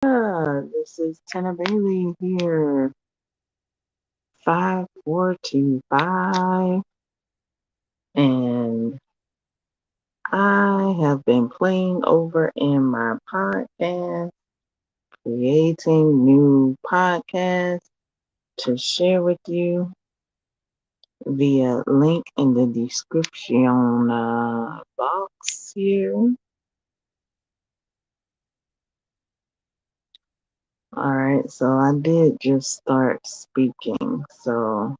This is T1na Ba1ley here. 5425. And I have been playing over in my podcast, creating new podcasts to share with you via link in the description box here. All right, so I did just start speaking, so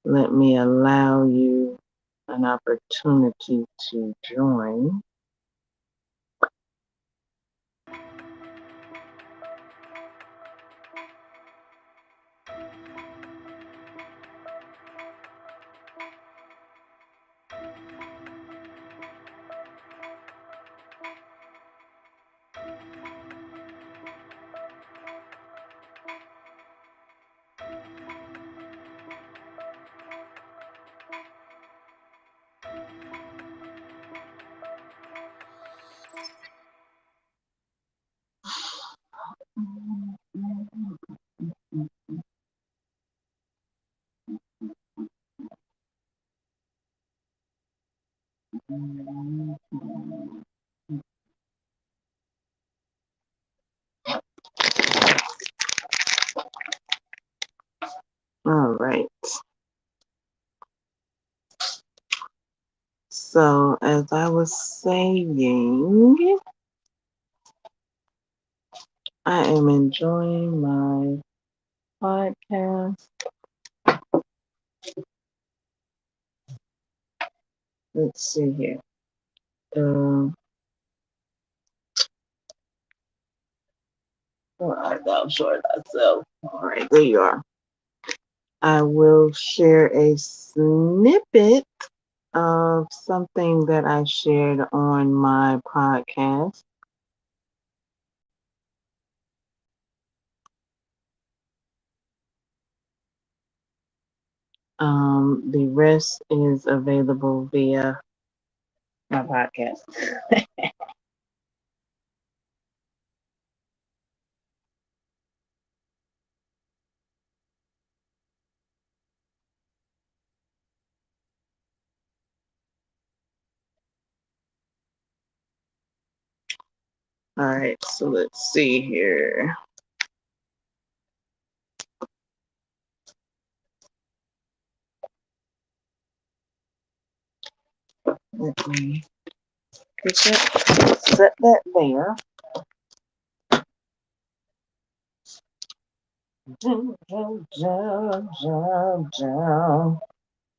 let me allow you an opportunity to join. All right. So, as I was saying, I am enjoying my podcast. Let's see here. I'll short myself. All right, there you are. I will share a snippet of something that I shared on my podcast. The rest is available via my podcast. All right, so let's see here. Let me set that there.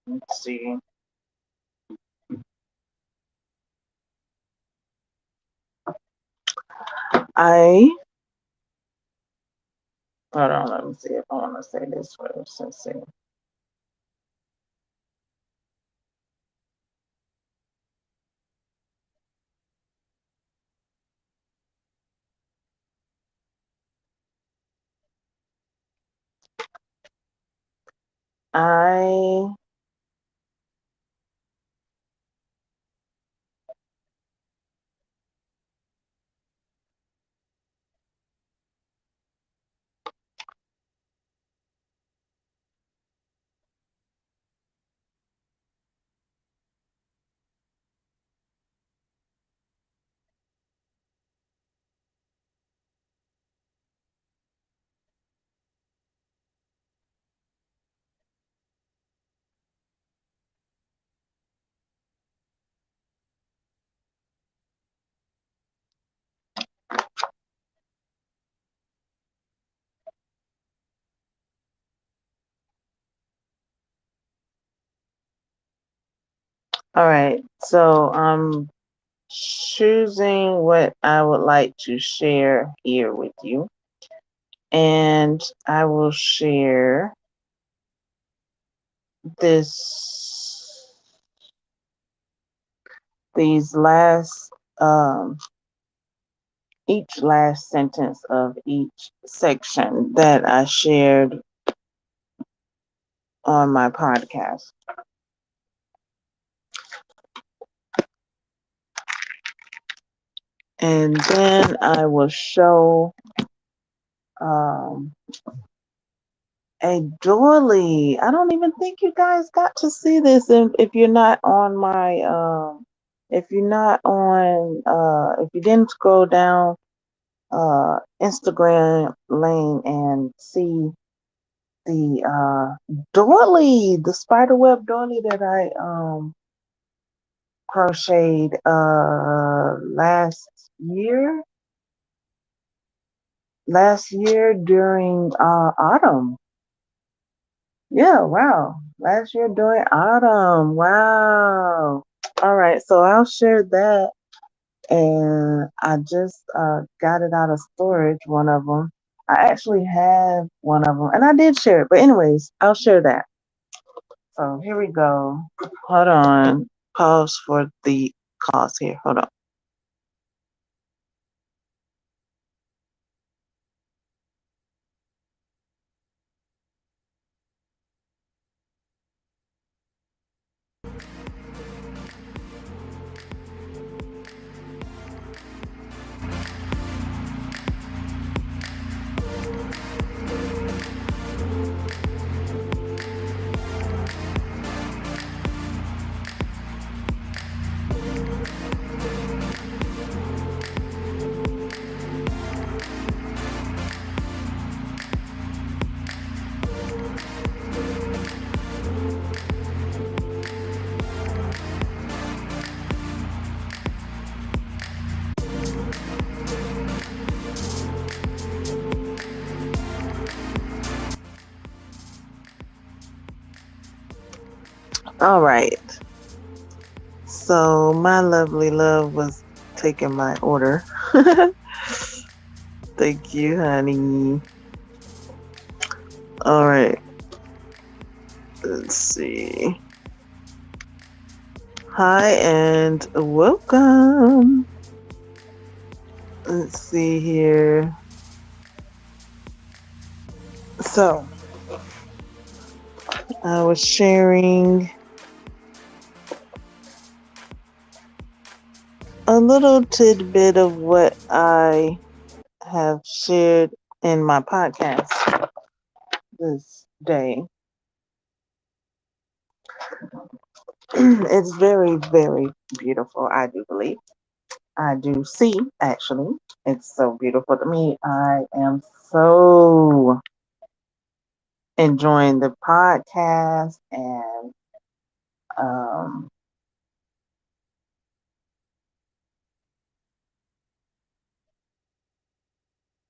Let's see. Hold on, let me see if I want to say this first. Let's see. I All right, so I'm choosing what I would like to share here with you. And I will share these last, each last sentence of each section that I shared on my podcast. And then I will show um, a doily. I don't even think you guys got to see this if you're not on my if you're not on if you didn't scroll down Instagram lane and see the doily, the spiderweb doily that I crocheted last year during autumn. Yeah, wow. Last year during autumn. Wow. All right, so I'll share that. And I just got it out of storage, one of them. I actually have one of them, and I did share it. But anyways, I'll share that. So here we go. Hold on. Pause for the calls here. Hold on. All right. So my lovely love was taking my order. Thank you, honey. All right. Let's see. Hi and welcome. Let's see here. So, I was sharing a little tidbit of what I have shared in my podcast this day. It's very, very beautiful, I do believe. I do see, actually. It's so beautiful to me. I am so enjoying the podcast and um,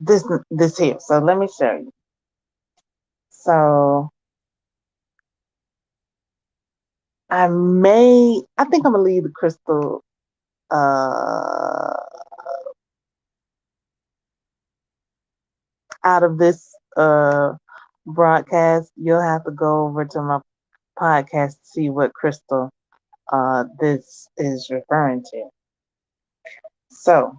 this here. So let me show you. So I think I'm gonna leave the crystal out of this broadcast. You'll have to go over to my podcast to see what crystal this is referring to. So,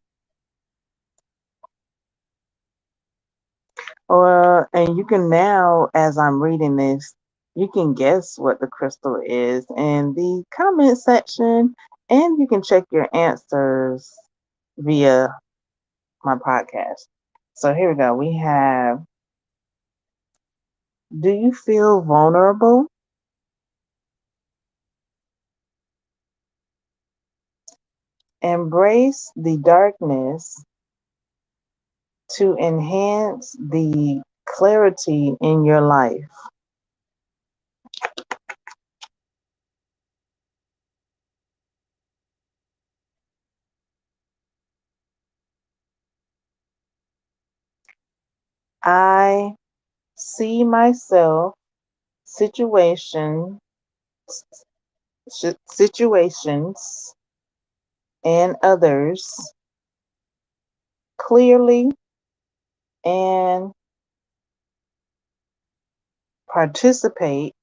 and you can now, as I'm reading this, you can guess what the crystal is in the comment section, and you can check your answers via my podcast. So here we go. We have, do you feel vulnerable? Embrace the darkness to enhance the clarity in your life. I see myself, situation, situations, and others clearly and participate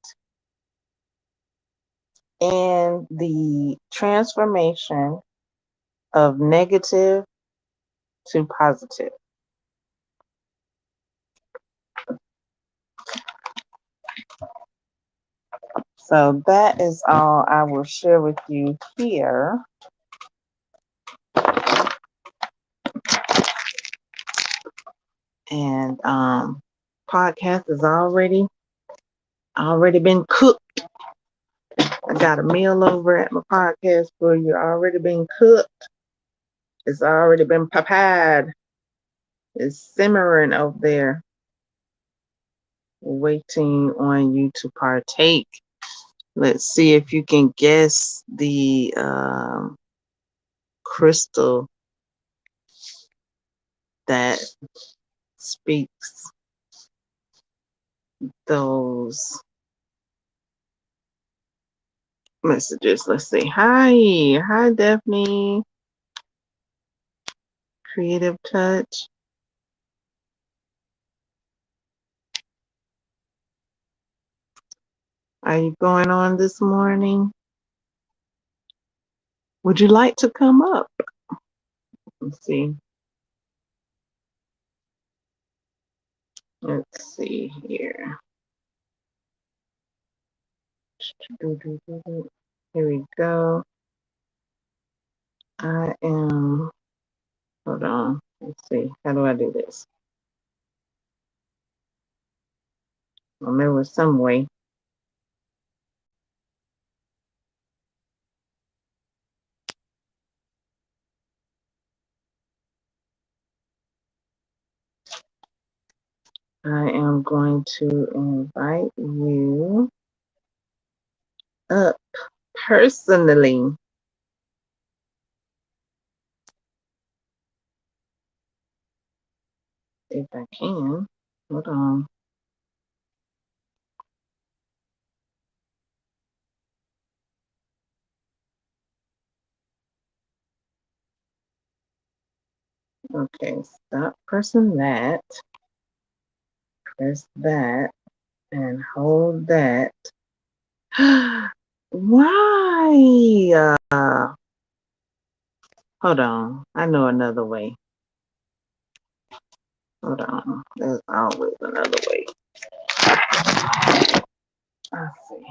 in the transformation of negative to positive. So that is all I will share with you here. And podcast is already been cooked. I got a meal over at my podcast for you, already been cooked. It's already been prepared. It's simmering over there, waiting on you to partake. Let's see if you can guess the crystal that speaks those messages. Let's see. Hi, Daphne. Creative Touch. Are you going on this morning? Would you like to come up? Let's see. Let's see here. Here we go. I am, hold on. Let's see. How do I do this? Well, there was some way. I am going to invite you up personally. If I can. Hold on. Okay, stop pressing that. Press that and hold that. Why? Hold on. I know another way. Hold on. There's always another way. Let's see.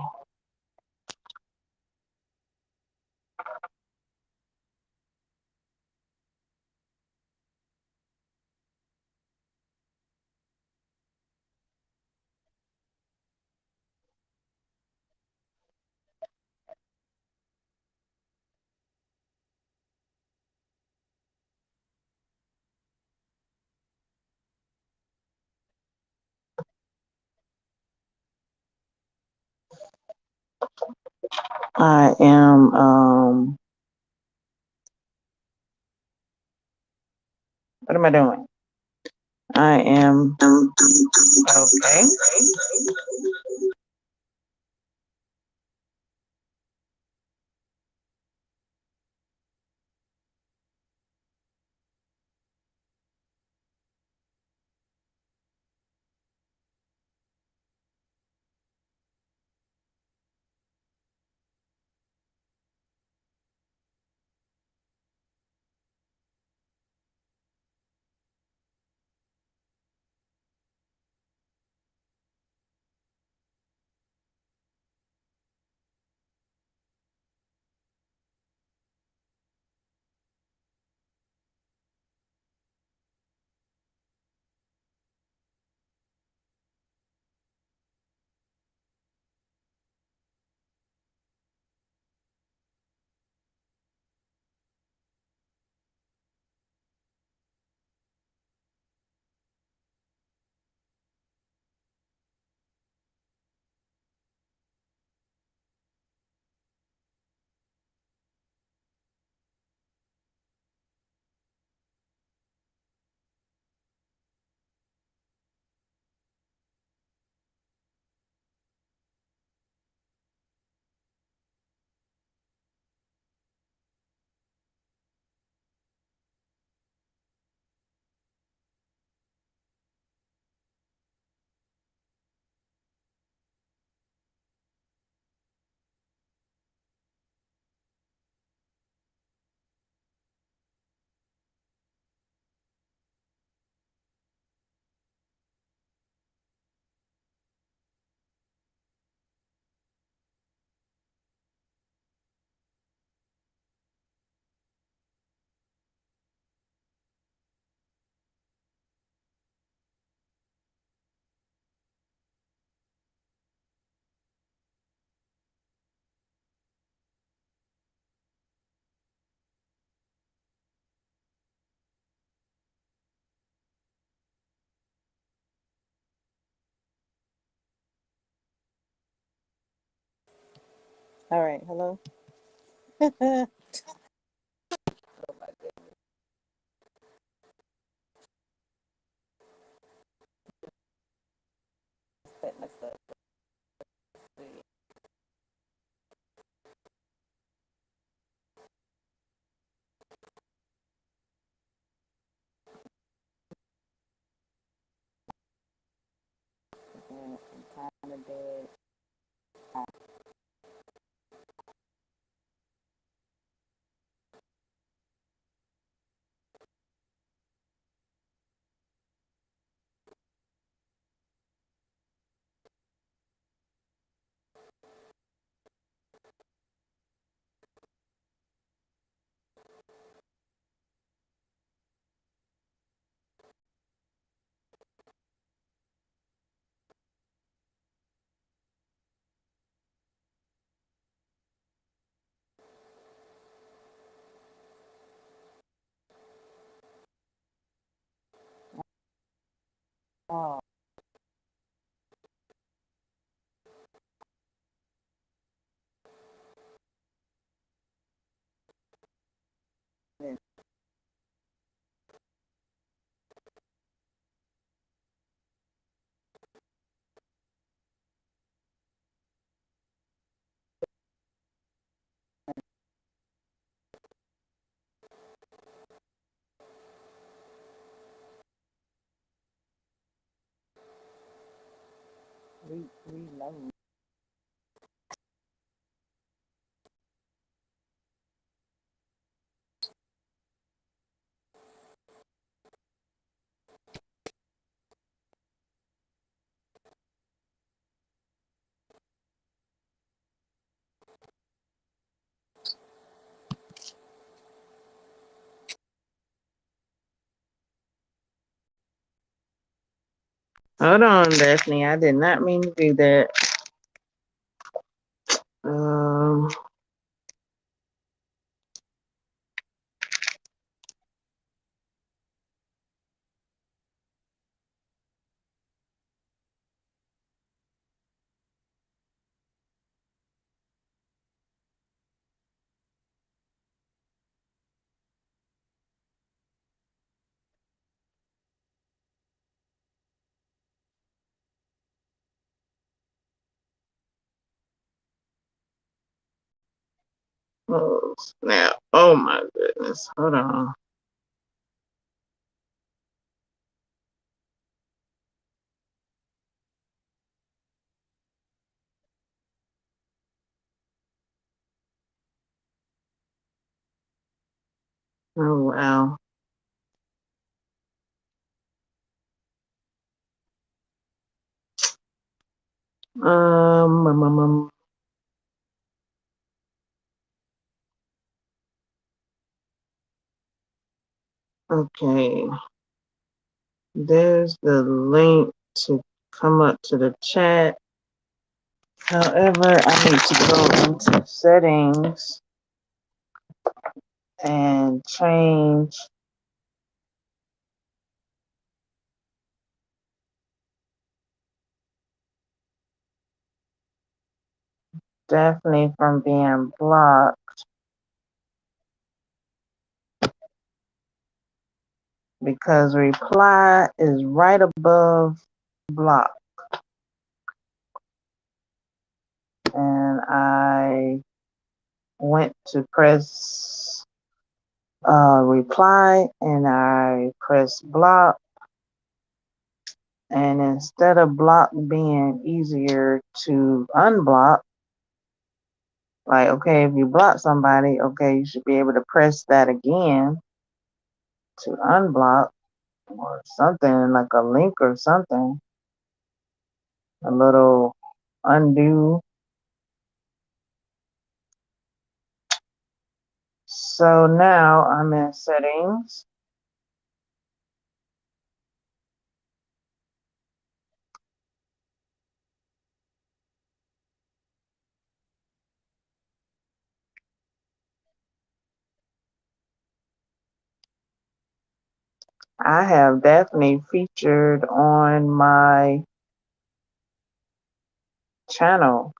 I am what am I doing? I am okay. All right, hello. Oh my goodness. Set myself. See. I'm kind of dead. Oh, it's reload. Hold on, Daphne. I did not mean to do that. Um, oh snap! Oh my goodness! Hold on. Oh wow. Um, um, um, um, okay. There's the link to come up to the chat. However, I need to go into settings and change Daphne from being blocked because reply is right above block. And I went to press reply and I pressed block. And instead of block being easier to unblock, like, okay, if you block somebody, okay, you should be able to press that again to unblock or something like a link or something, a little undo. So now I'm in settings. I have Daphne featured on my channel.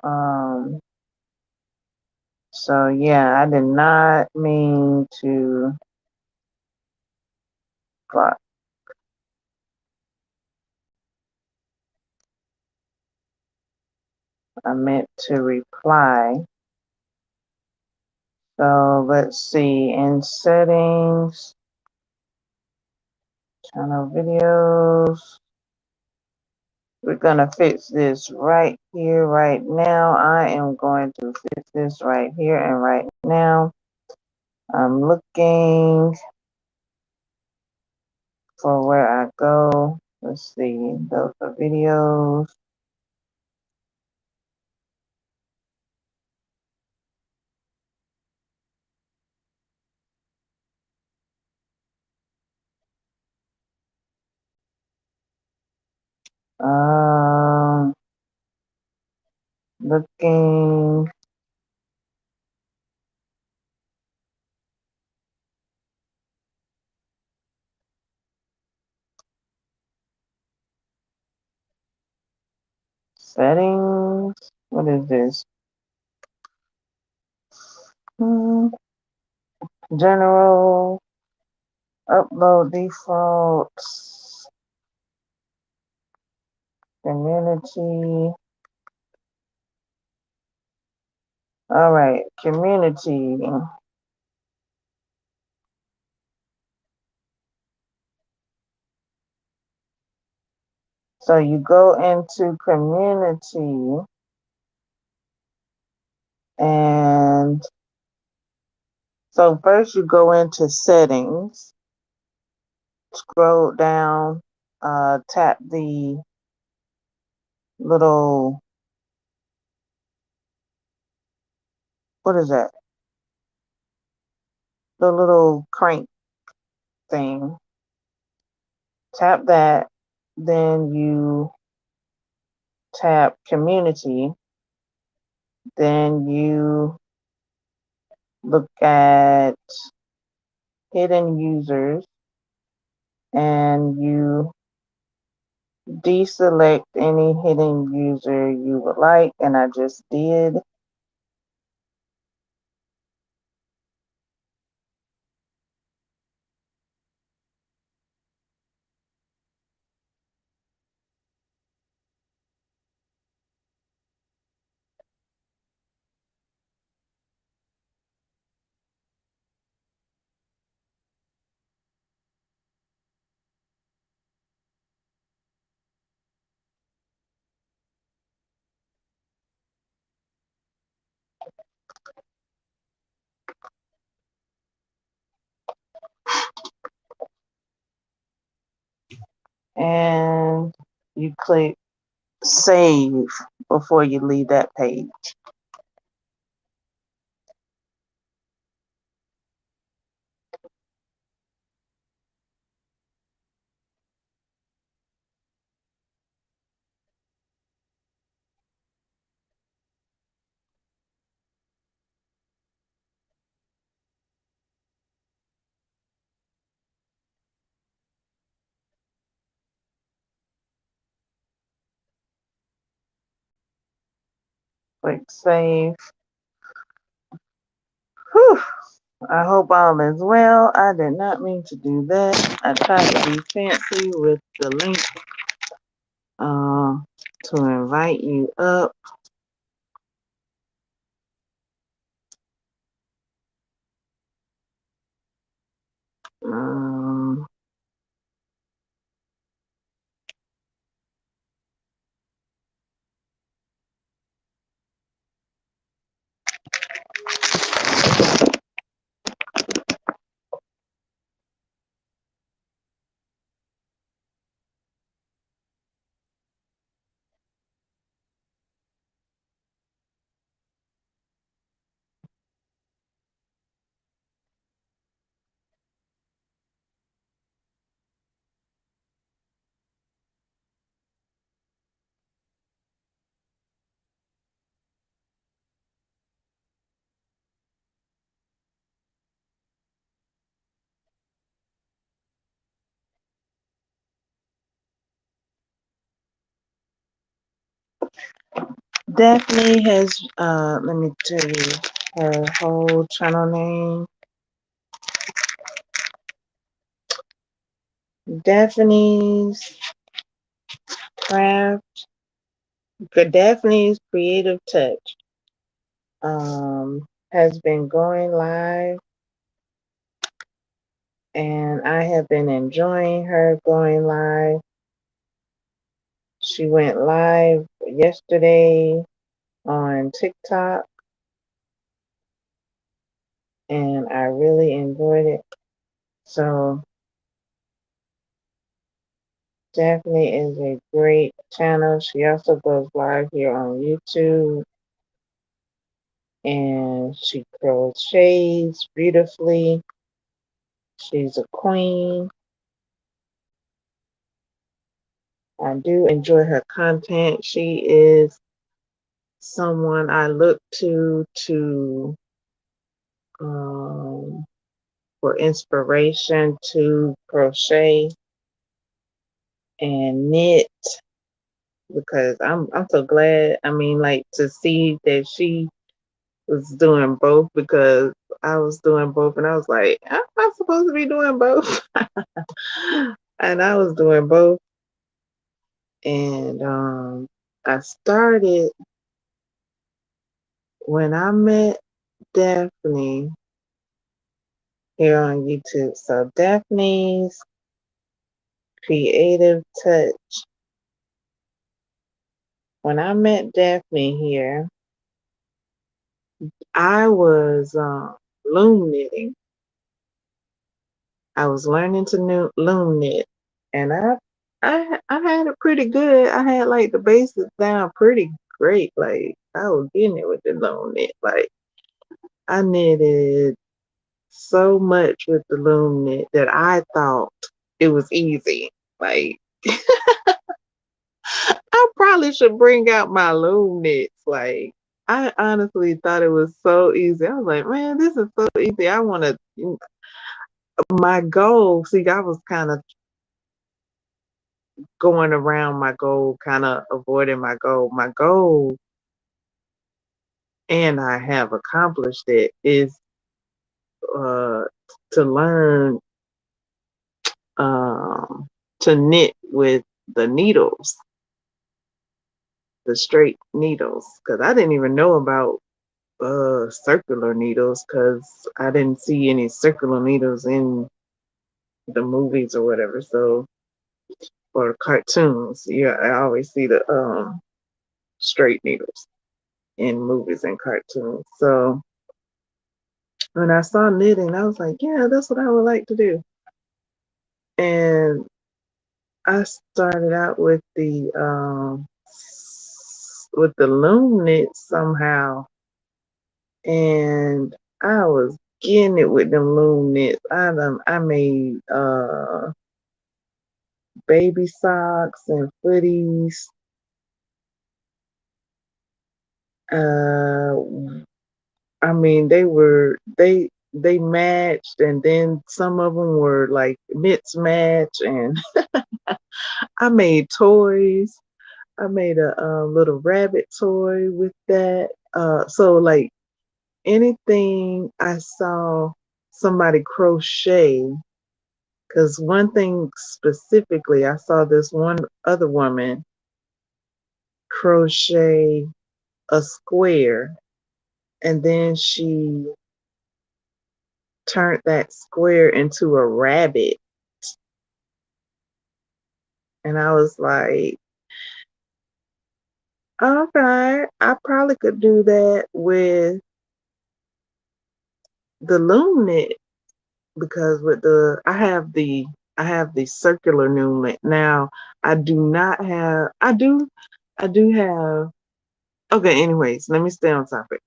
Um, so yeah, I did not mean to block. I meant to reply. So let's see, in settings, channel videos. We're gonna fix this right here, right now. I am going to fix this right here and right now. I'm looking for where I go. Let's see, those are videos. Um, looking. Settings. What is this? Hmm. General. Upload defaults. Community. All right, community. So you go into community and so first you go into settings, scroll down, tap the little, what is that? The little crank thing. Tap that, then you tap community, then you look at hidden users and you deselect any hidden user you would like, and I just did. And you click save before you leave that page. Click save. Whew. I hope all is well. I did not mean to do that. I tried to be fancy with the link uh, to invite you up. Um, Daphne has, let me tell you her whole channel name. Daphne's Craft, Daphne's Creative Touch, has been going live, and I have been enjoying her going live. She went live yesterday on TikTok, and I really enjoyed it. So Daphne is a great channel. She also goes live here on YouTube, and she crochets beautifully. She's a queen. I do enjoy her content. She is someone I look to for inspiration to crochet and knit, because I'm so glad. I mean, like, to see that she was doing both, because I was doing both and I was like, I'm not supposed to be doing both. And I was doing both, and I started when I met Daphne here on YouTube. So Daphne's Creative Touch. When I met Daphne here, I was loom knitting. I was learning to loom knit, and I had it pretty good. I had like the basics down pretty great. Like, I was getting it with the loom knit. Like, I knitted so much with the loom knit that I thought it was easy. Like, I probably should bring out my loom knits. Like, I honestly thought it was so easy. I was like, man, this is so easy. I want to, my goal, see, I was kind of going around my goal, kind of avoiding my goal. My goal, and I have accomplished it, is uh, to learn um, to knit with the needles, the straight needles, because I didn't even know about circular needles, because I didn't see any circular needles in the movies or whatever. So, or cartoons, yeah, I always see the straight needles in movies and cartoons. So when I saw knitting, I was like, yeah, that's what I would like to do. And I started out with the loom knit somehow, and I was getting it with them loom knits. I made baby socks and footies. Uh, I mean, they matched, and then some of them were like knits match, and I made toys. I made a little rabbit toy with that. So like anything I saw somebody crochet, because one thing specifically, I saw this one other woman crochet a square, and then she turned that square into a rabbit. And I was like, okay, I probably could do that with the loom knit, because with the I have the circular loom knit. Now I do not have I do have, okay, anyways, let me stay on topic.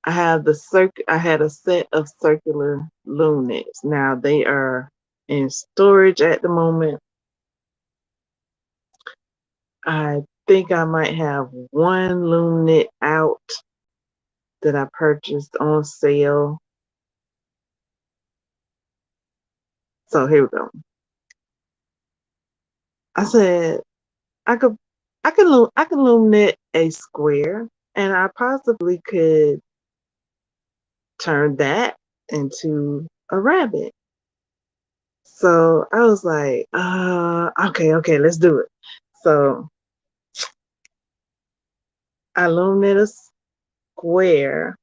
I had a set of circular loom knits. Now they are in storage at the moment. I think I might have one loom knit out that I purchased on sale. So here we go. I said I could. I can loom knit a square, and I possibly could turn that into a rabbit. So I was like, okay, let's do it. So I loom knit a square,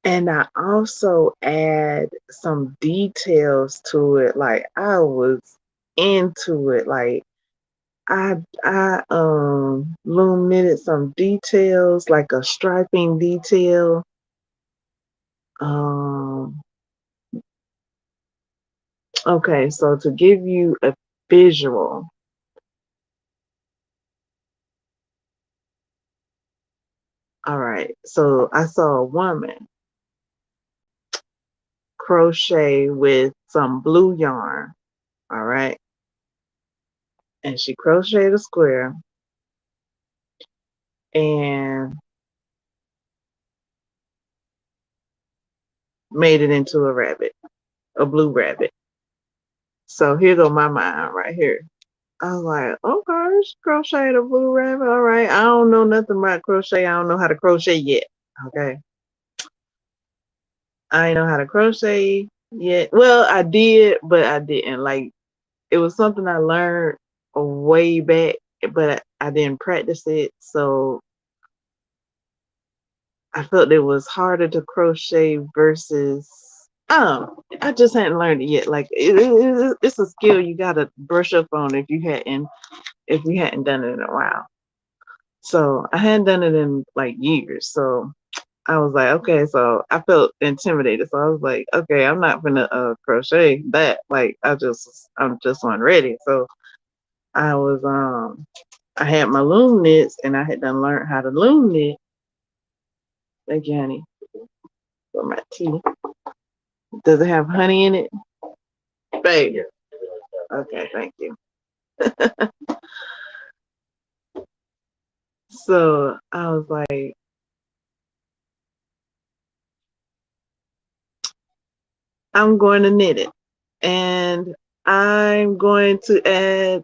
and I also add some details to it. Like I was into it. Like I loom knitted some details, like a striping detail. Um okay, so to give you a visual, all right. So I saw a woman crochet with some blue yarn, all right? And she crocheted a square and made it into a rabbit, a blue rabbit. So here go my mind right here. I was like, okay, she crocheted a blue rabbit. All right. I don't know nothing about crochet. I don't know how to crochet yet. Okay. I ain't know how to crochet yet. Well, I did, but I didn't. Like it was something I learned way back, but I didn't practice it. So I felt it was harder to crochet versus I just hadn't learned it yet. Like it's a skill you gotta brush up on if you hadn't done it in a while. So I hadn't done it in like years. So I was like, okay, so I felt intimidated. So I was like, okay, I'm not gonna crochet that. Like I'm just unready. So I was I had my loom knits and I had done learned how to loom knit. Thank you, honey, for my tea. Does it have honey in it? Babe. Okay, thank you. So I was like, I'm going to knit it. And I'm going to add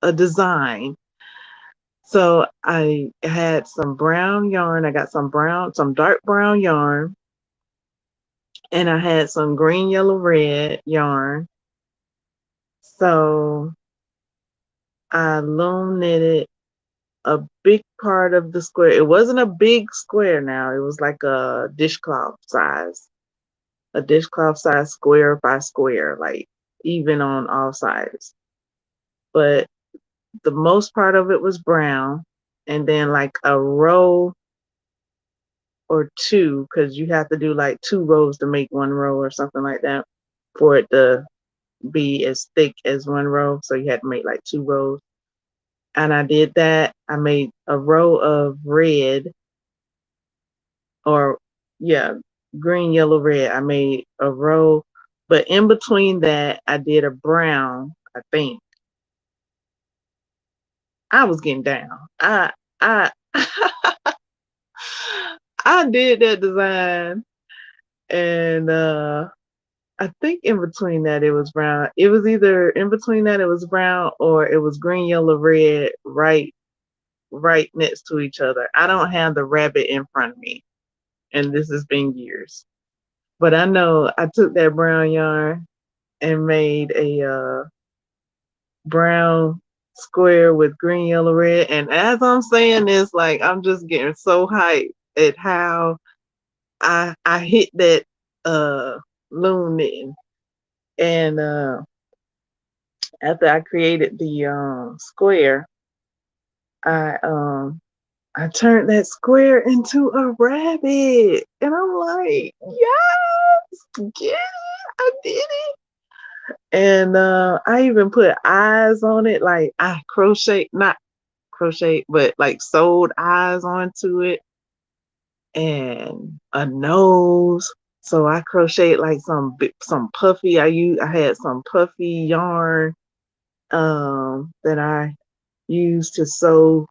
a design. So I had some brown yarn. I got some dark brown yarn, and I had some green, yellow, red yarn. So I loom knitted a big part of the square. It wasn't a big square now. It was like a dishcloth size square by square, like even on all sides. But the most part of it was brown, and then like a row or two, because you have to do like two rows to make one row or something like that for it to be as thick as one row. So you had to make like two rows. And I did that. I made a row of red, or yeah, green, yellow, red. I made a row, but in between that, I did a brown, I think. I was getting down. I I did that design, and I think in between that it was brown. It was either in between that it was brown or it was green, yellow, red, right next to each other. I don't have the rabbit in front of me, and this has been years. But I know I took that brown yarn and made a brown square with green, yellow, red. And as I'm saying this, like I'm just getting so hyped at how I hit that loom knitting. And after I created the square, I um I turned that square into a rabbit. And I'm like, yes, get it. I did it. And I even put eyes on it. Like I not crochet, but like sewed eyes onto it and a nose. So I crocheted like some puffy. I had some puffy yarn that I used to sew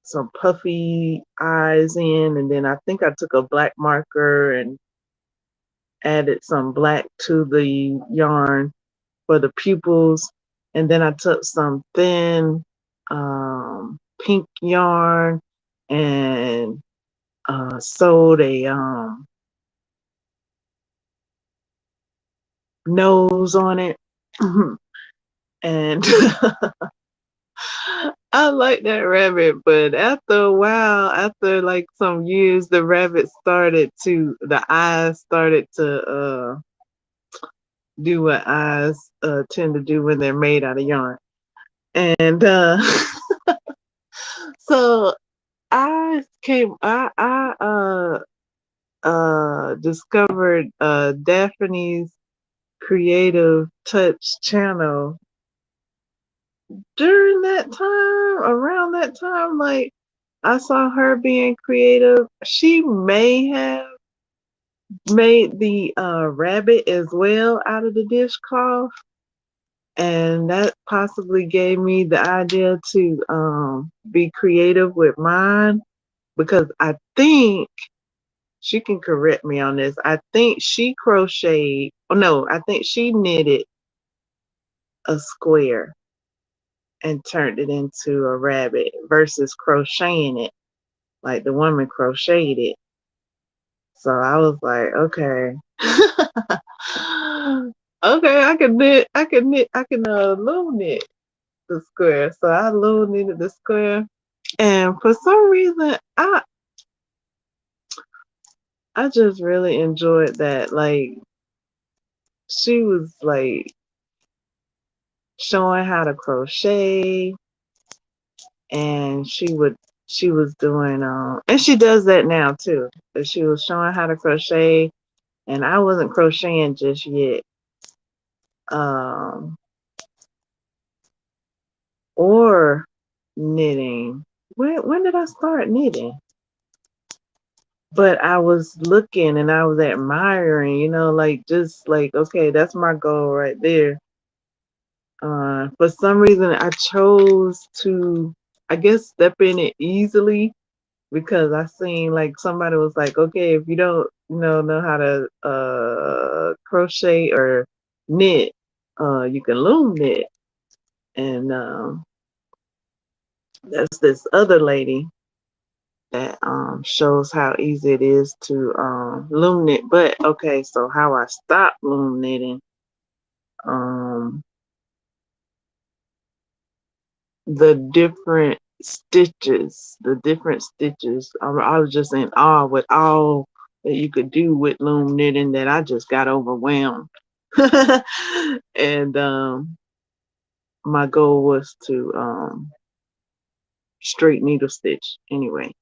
some puffy eyes in, and then I think I took a black marker and added some black to the yarn for the pupils. and then I took some thin pink yarn and sewed a nose on it. And I like that rabbit, but after a while, after like some years, the eyes started to do what eyes tend to do when they're made out of yarn. And so I discovered Daphne's Creative Touch channel during that time, around that time, like I saw her being creative. She may have made the rabbit as well out of the dishcloth, and that possibly gave me the idea to be creative with mine, because I think she can correct me on this. I think she crocheted, oh no, I think she knitted a square and turned it into a rabbit versus crocheting it like the woman crocheted it. So I was like, okay. Okay, I can loom knit the square. So I loom knitted the square. And for some reason I just really enjoyed that. Like she was like showing how to crochet, and she was doing and she does that now too. But she was showing how to crochet, and I wasn't crocheting just yet. Um or knitting. When did I start knitting? But I was looking and I was admiring, like just like, okay, that's my goal right there. For some reason I chose to, I guess, step in it easily, because I seen like somebody was like, okay, if you don't know how to crochet or knit, you can loom knit. And there's this other lady that shows how easy it is to loom knit. But okay, so how I stopped loom knitting, um, the different stitches. I was just in awe with all that you could do with loom knitting, that I just got overwhelmed. And my goal was to straight needle stitch anyway.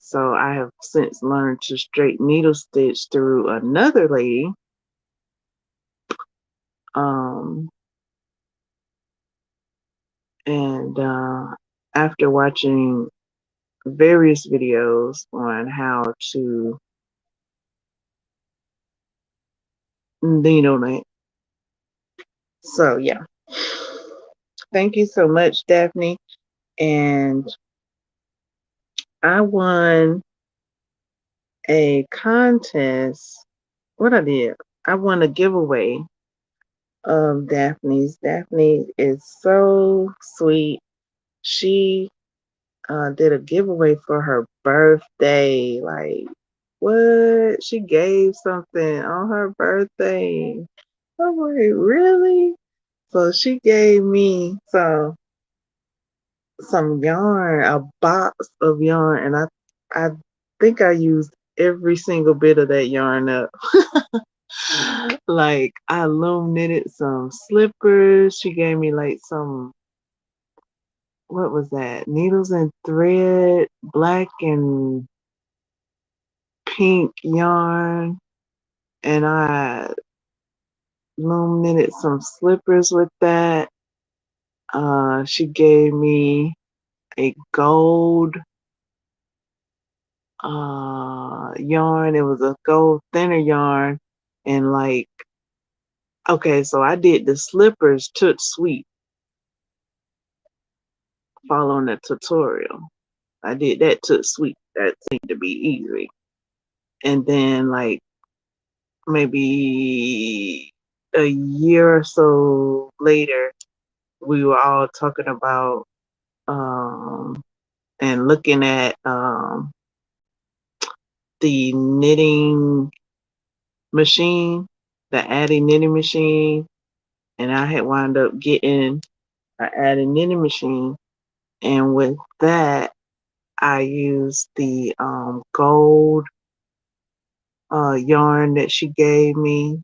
So I have since learned to straight needle stitch through another lady. Um, and after watching various videos on how to needle knit. So yeah, thank you so much, Daphne. And I won a contest. What I did, I won a giveaway of Daphne's. Daphne is so sweet. She did a giveaway for her birthday. Like, what? She gave something on her birthday. I'm like, really? So she gave me some yarn, a box of yarn, and I think I used every single bit of that yarn up. Like I loom knitted some slippers. She gave me like some, what was that? Needles and thread, black and pink yarn, and I loom knitted some slippers with that. She gave me a gold yarn. It was a gold thinner yarn, and like, okay, so I did the slippers took sweet following the tutorial. I did that took sweet. That seemed to be easy. And then like maybe a year or so later, we were all talking about and looking at the knitting machine, the Addy knitting machine, and I had wound up getting an Addy knitting machine, and with that, I used the gold yarn that she gave me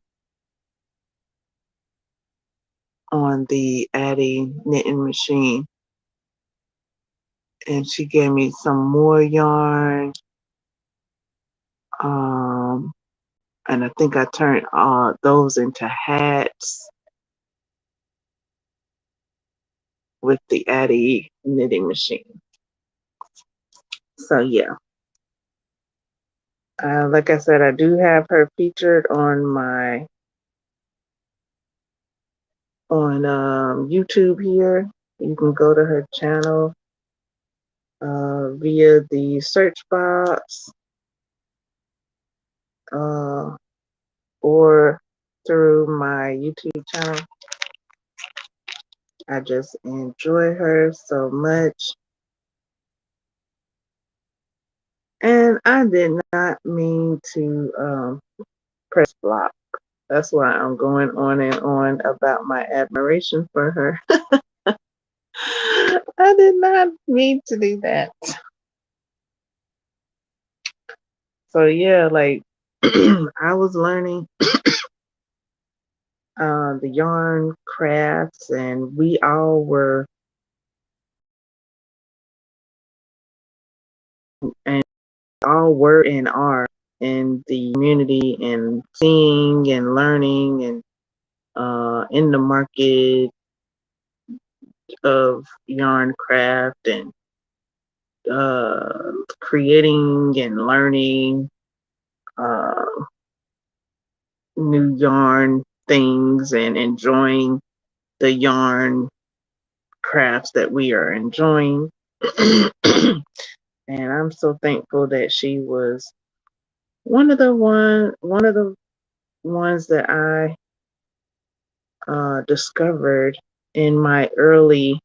on the Addy knitting machine, and she gave me some more yarn. And I think I turned those into hats with the Addy knitting machine. So yeah, like I said, I do have her featured on my YouTube here. You can go to her channel via the search box or through my YouTube channel. I just enjoy her so much. And I did not mean to press block. That's why I'm going on and on about my admiration for her. I did not mean to do that. So yeah, like I was learning the yarn crafts, and we all were and all were and are in the community and seeing and learning and in the market of yarn craft and creating and learning uh, new yarn things and enjoying the yarn crafts that we are enjoying. And I'm so thankful that she was one of the ones that I discovered in my early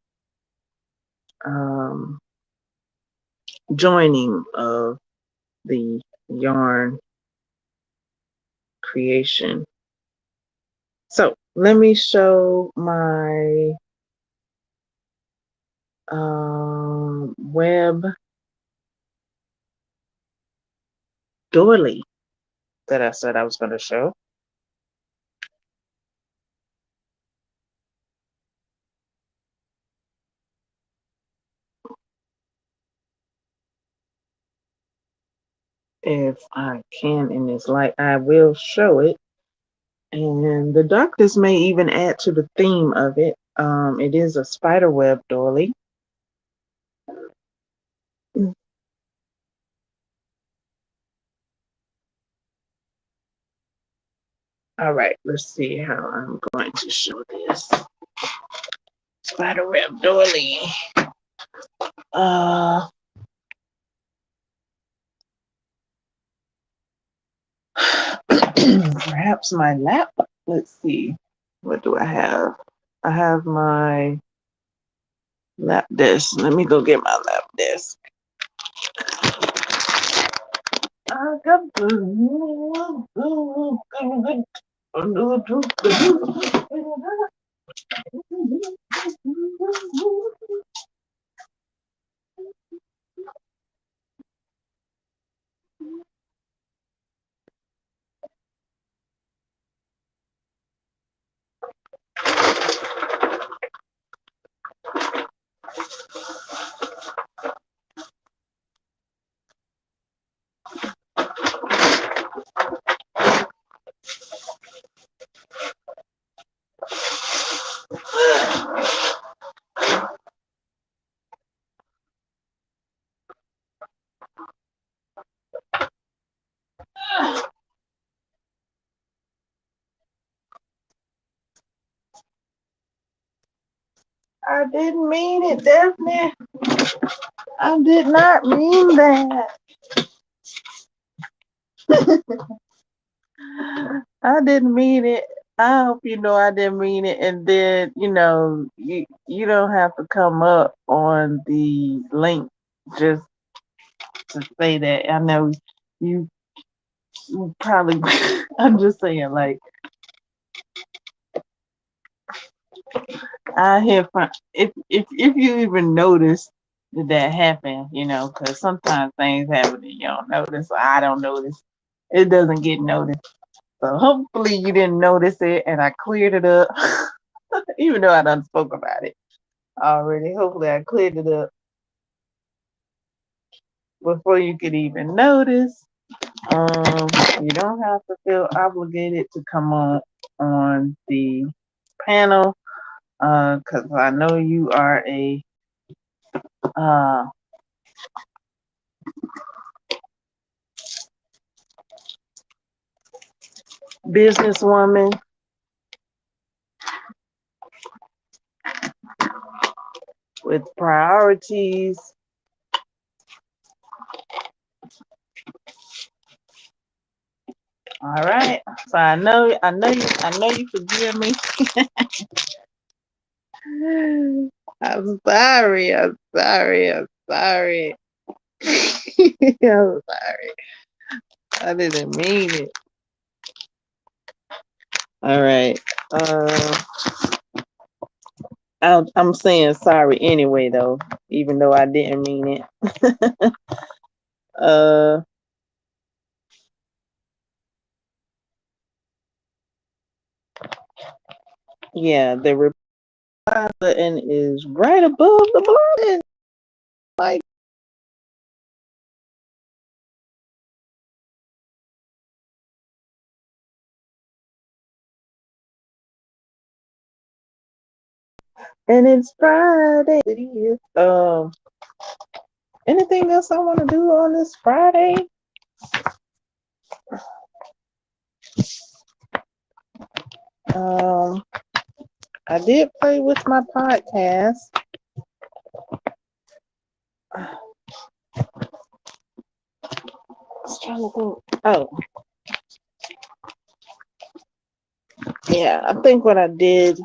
joining of the yarn creation. So let me show my web doily that I said I was going to show. If I can in this light, I will show it. And the darkness may even add to the theme of it. It is a spider web doily. All right, let's see how I'm going to show this. Spider web doily. Perhaps my lap. Let's see. What do I have? I have my lap disc. Let me go get my lap disc. I got I didn't mean it, Daphne. I did not mean that. I didn't mean it. I hope you know I didn't mean it. And then, you don't have to come up on the link just to say that. I know you, you probably, I'm just saying, like, I hear from, if you even notice that happened, because sometimes things happen and you don't notice, or I don't notice. It doesn't get noticed. So hopefully you didn't notice it and I cleared it up, even though I done spoke about it already. Hopefully I cleared it up before you could even notice. You don't have to feel obligated to come on the panel, because I know you are a uh, businesswoman with priorities. All right. So I know you forgive me. I'm sorry. I'm sorry. I'm sorry. I'm sorry. I didn't mean it. All right. Uh, I'm saying sorry anyway, though, even though I didn't mean it. uh, yeah, the reply button is right above the button. Like, and it's Friday. It is. Anything else I want to do on this Friday? Um, I did play with my podcast. I was trying to think. Oh, yeah. I think what I did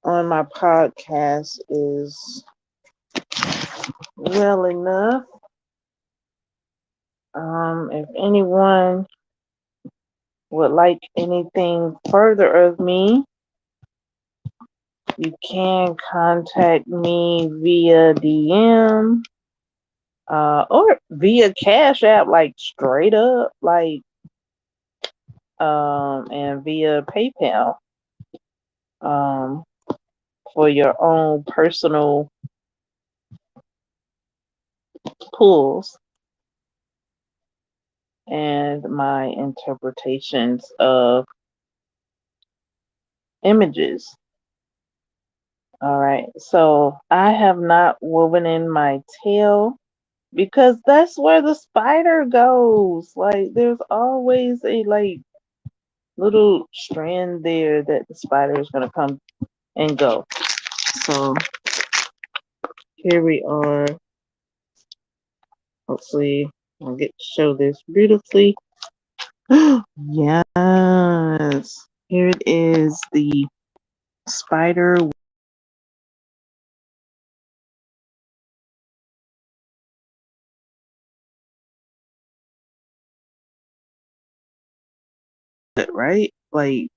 on my podcast is well enough. If anyone would like anything further of me, you can contact me via DM, or via Cash App, like straight up, like, and via PayPal, um, for your own personal pulls and my interpretations of images. All right. So I have not woven in my tail because that's where the spider goes. Like, there's always a like little strand there that the spider is gonna come and go. So here we are. Hopefully I'll get to show this beautifully. Yes. Here it is, the spider, right? Like,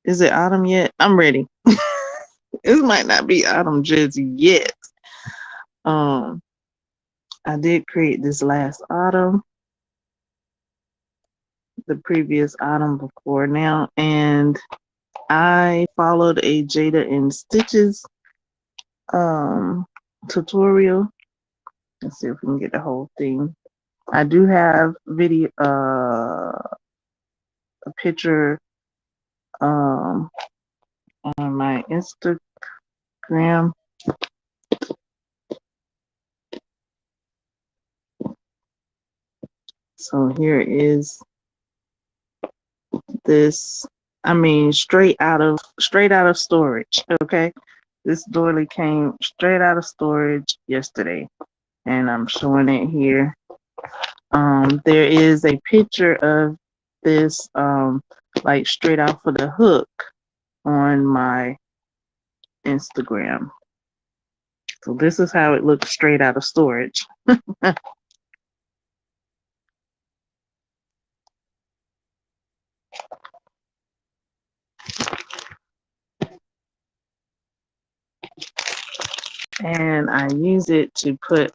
is it autumn yet? I'm ready. It might not be autumn just yet. Um, I did create this last autumn, the previous autumn before now, and I followed a Jada and Stitches um tutorial. Let's see if we can get the whole thing. I do have video, a picture um on my Instagram. So here is this. I mean, straight out of storage. Okay, this doily came straight out of storage yesterday, and I'm showing it here. There is a picture of this like straight off of the hook on my Instagram. So this is how it looks straight out of storage. And I use it to put,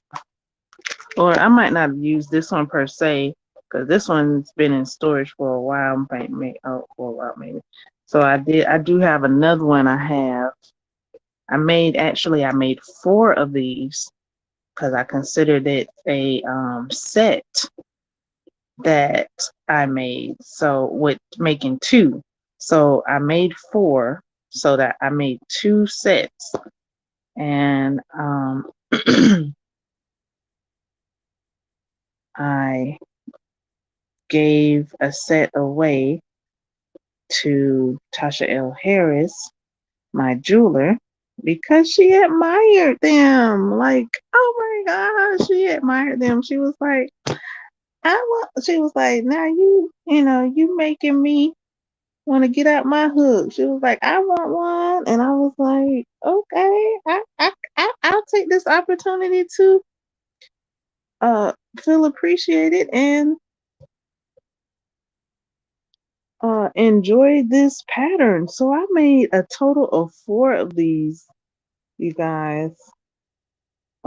or I might not use this one per se, because this one's been in storage for a while, for a while maybe. So I do have another one I made four of these because I considered it a set that I made. So with making two. So I made four so that I made two sets. And I gave a set away to Tasha L. Harris, my jeweler, because she admired them. Like, oh my gosh, she admired them. She was like, she was like, now you making me want to get out my hook. She was like, I want one. And I was like, okay, I'll take this opportunity to uh feel appreciated and enjoy this pattern. So I made a total of four of these, you guys.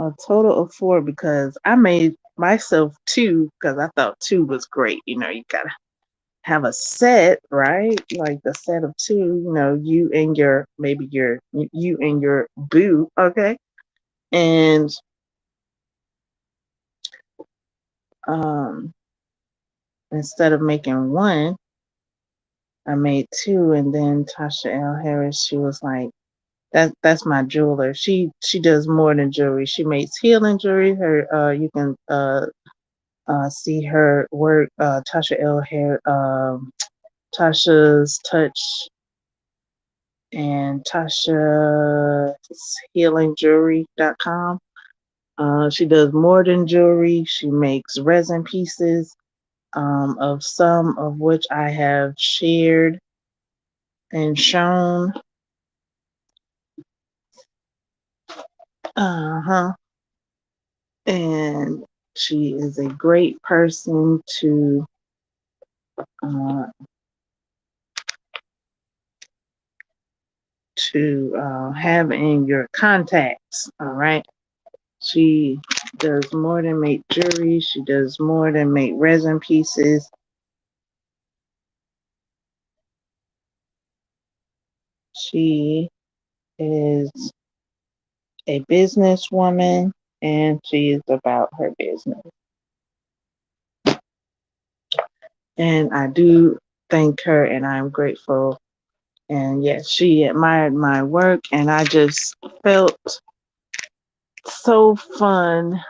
A total of four because I made myself two because I thought two was great. You gotta have a set, right? Like the set of two, you and you and your boo, okay? And um instead of making one, I made two. And then Tasha L. Harris, she was like, that's my jeweler. She does more than jewelry. She makes healing jewelry. You can see her work, Tasha L. Harris, Tasha's Touch and Tasha's healingjewelry.com. She does more than jewelry. She makes resin pieces, of some of which I have shared and shown. Uh-huh. And she is a great person uh, to have in your contacts. All right. She does more than make jewelry. She does more than make resin pieces. She is a businesswoman and she is about her business. And I do thank her and I'm grateful. And yes, she admired my work and I just felt so fun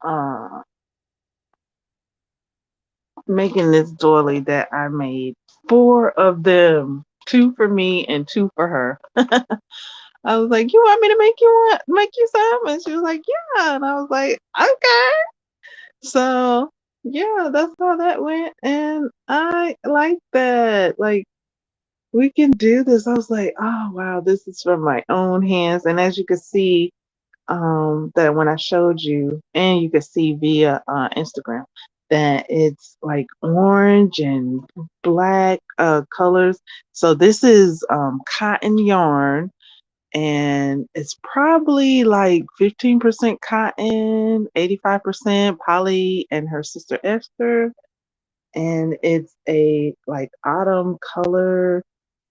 uh, making this doily that I made. Four of them, two for me and two for her. I was like, "You want me to make you some?" And she was like, "Yeah." And I was like, "Okay." So yeah, that's how that went, and I like that. Like we can do this. I was like, "Oh wow, this is from my own hands." And as you can see, that when I showed you, and you could see via Instagram, that it's like orange and black colors. So this is cotton yarn and it's probably like 15% cotton, 85% poly and her sister Esther. And it's a like autumn color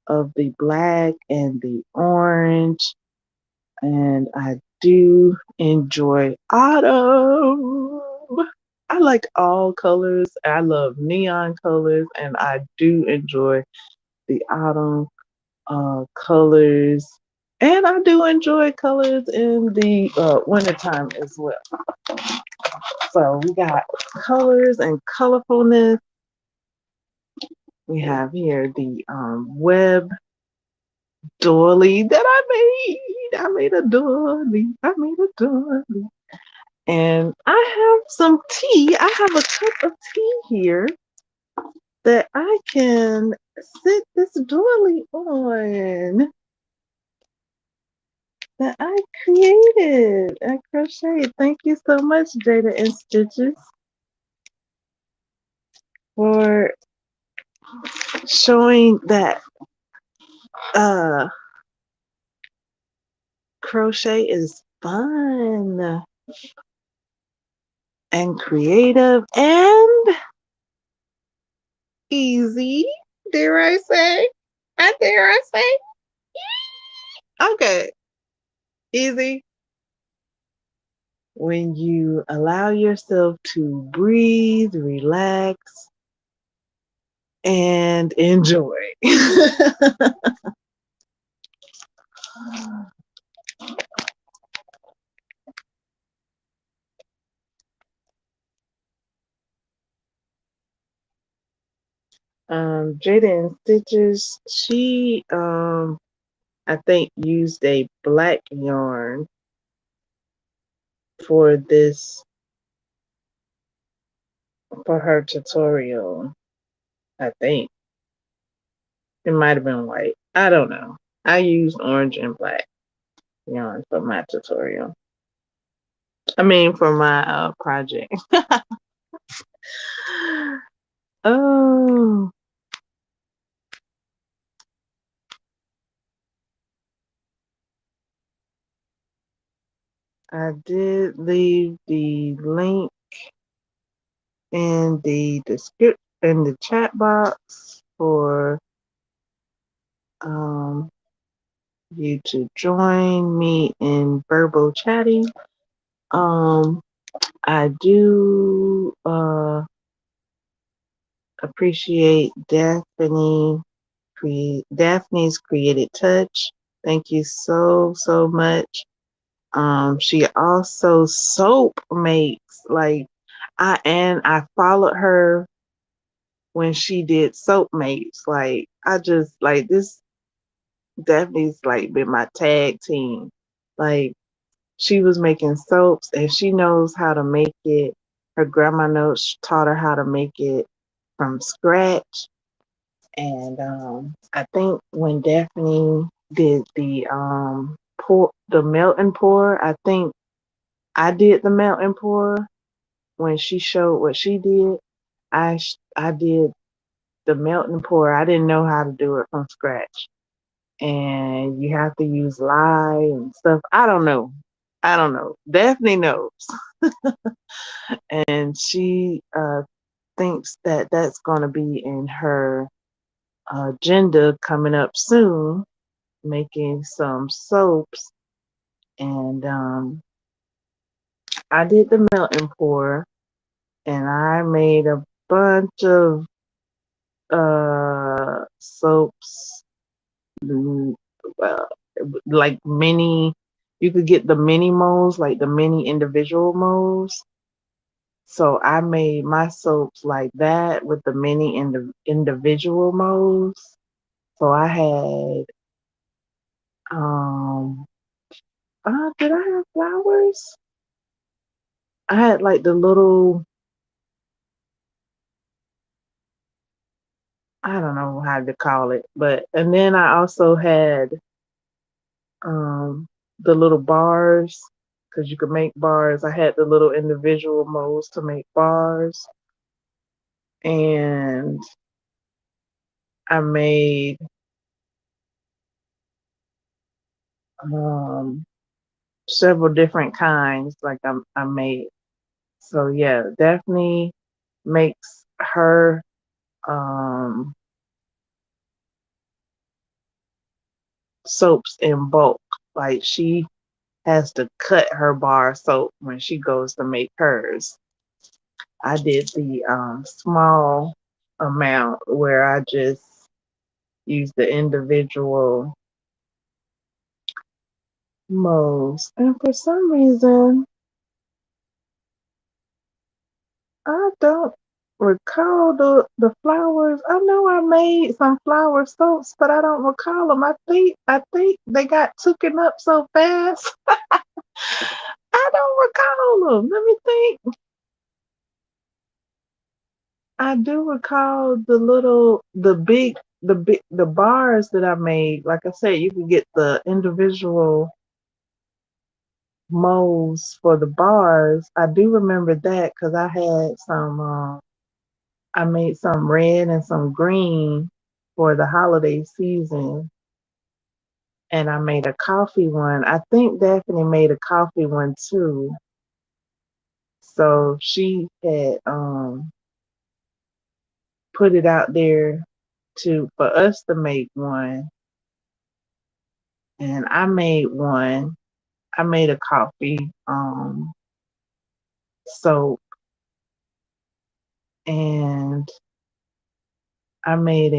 of the black and the orange. And I do enjoy autumn. I like all colors. I love neon colors and I do enjoy the autumn colors. And I do enjoy colors in the wintertime as well. So we got colors and colorfulness. We have here the web doily that I made. I made a doily. I made a doily. And I have some tea. I have a cup of tea here. that I can sit this doily on that I created. I crocheted. Thank you so much, Jada and Stitches, for showing that uh crochet is fun and creative and easy. Dare I say? I dare I say? Okay, easy when you allow yourself to breathe, relax, and enjoy. Jada and Stitches, she I think used a black yarn for this for her tutorial. I think it might have been white. I don't know. I used orange and black yarn for my tutorial. I mean, for my project. Oh, I did leave the link in the description in the chat box for um, you to join me in verbal chatting. Um, I do appreciate Daphne's created touch. Thank you so much. She also soap makes I followed her when she did soap makes. Like I just like this Daphne's like been my tag team. Like she was making soaps and she knows how to make it. Her grandma knows taught her how to make it from scratch. And I think when Daphne did the melt and pour, I think I did the melt and pour when she showed what she did. I did the melt and pour. I didn't know how to do it from scratch, and you have to use lye and stuff. I don't know. I don't know. Daphne knows, and she thinks that that's going to be in her agenda coming up soon, making some soaps. And I did the melt and pour, and I made a bunch of soaps. Well, like mini, you could get the mini molds, like the mini individual molds. So I made my soaps like that with the mini individual molds. So I had um did I have flowers? I had like the little, I don't know how to call it, but and then I also had um the little bars because you could make bars. I had the little individual molds to make bars, and I made um several different kinds. Like I made, so yeah, Daphne makes her um soaps in bulk. Like she has to cut her bar soap when she goes to make hers. I did the small amount where I just used the individual molds. And for some reason, I don't recall the flowers. I know I made some flower soaps, but I don't recall them. I think they got taken up so fast. I don't recall them. Let me think. I do recall the bars that I made. Like I said, you can get the individual molds for the bars. I do remember that because I had some. I made some red and some green for the holiday season, and I made a coffee one. I think Daphne made a coffee one too. So she had put it out there to for us to make one, and I made one. I made a coffee soap, and I made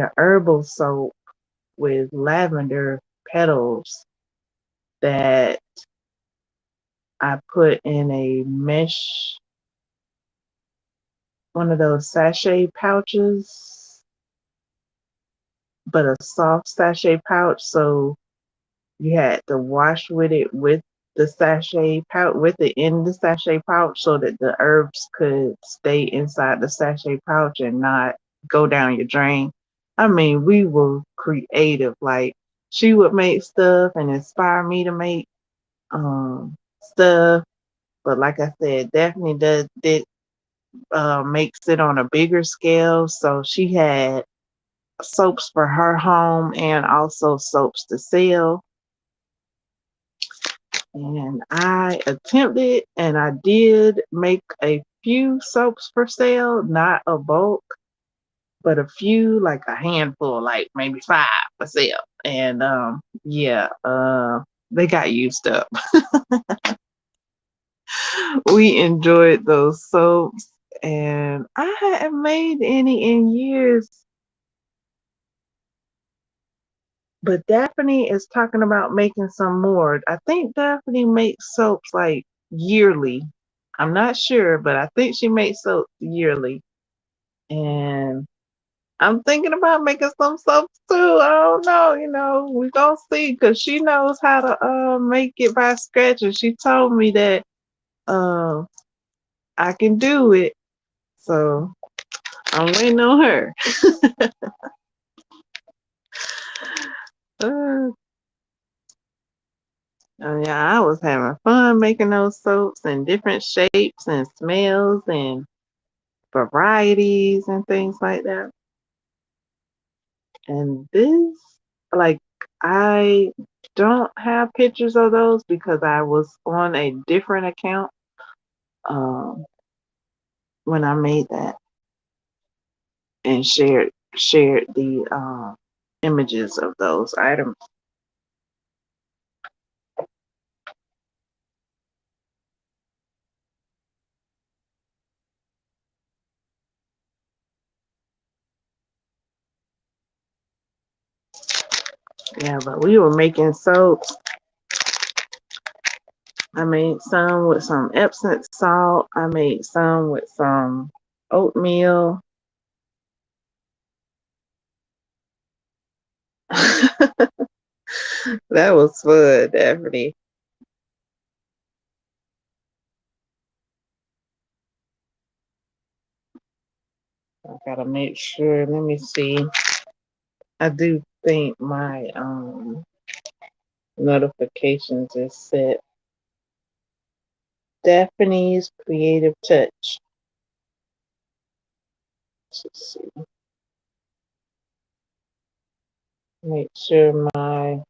a herbal soap with lavender petals that I put in a mesh, one of those sachet pouches, but a soft sachet pouch. So you had to wash with it with the sachet pouch, with it in the sachet pouch, so that the herbs could stay inside the sachet pouch and not go down your drain. I mean, we were creative. Like, she would make stuff and inspire me to make stuff. But like I said, Daphne did makes it on a bigger scale. So she had soaps for her home and also soaps to sell. And I attempted and I did make a few soaps for sale, not a bulk, but a few, like a handful, like maybe 5 for sale. And yeah, they got used up. We enjoyed those soaps, and I hadn't made any in years. But Daphne is talking about making some more. I think Daphne makes soaps like yearly. I'm not sure, but I think she makes soaps yearly. And I'm thinking about making some soaps too. I don't know, we gonna see because she knows how to make it by scratch, and she told me that uh I can do it. So I'm waiting on her. Uh, yeah, I was having fun making those soaps in different shapes and smells and varieties and things like that. And this, like, I don't have pictures of those because I was on a different account um, when I made that and shared the images of those items. Yeah, but we were making soaps. I made some with some Epsom salt. I made some with some oatmeal. That was fun, Daphne. I gotta make sure. Let me see. I do think my notifications is set. Daphne's Creative Touch. Let's see. Make sure my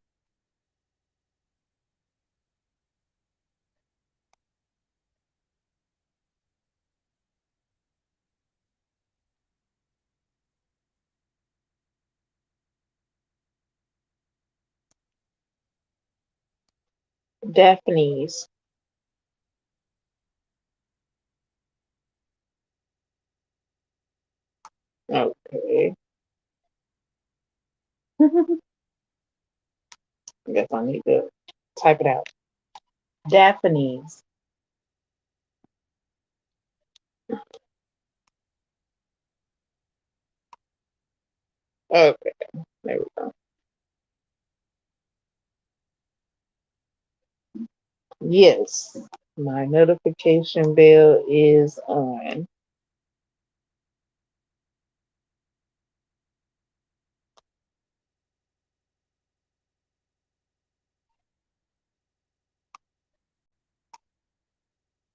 Daphne's. Okay. I guess I need to type it out. Daphne's. Okay. There we go. Yes. My notification bell is on.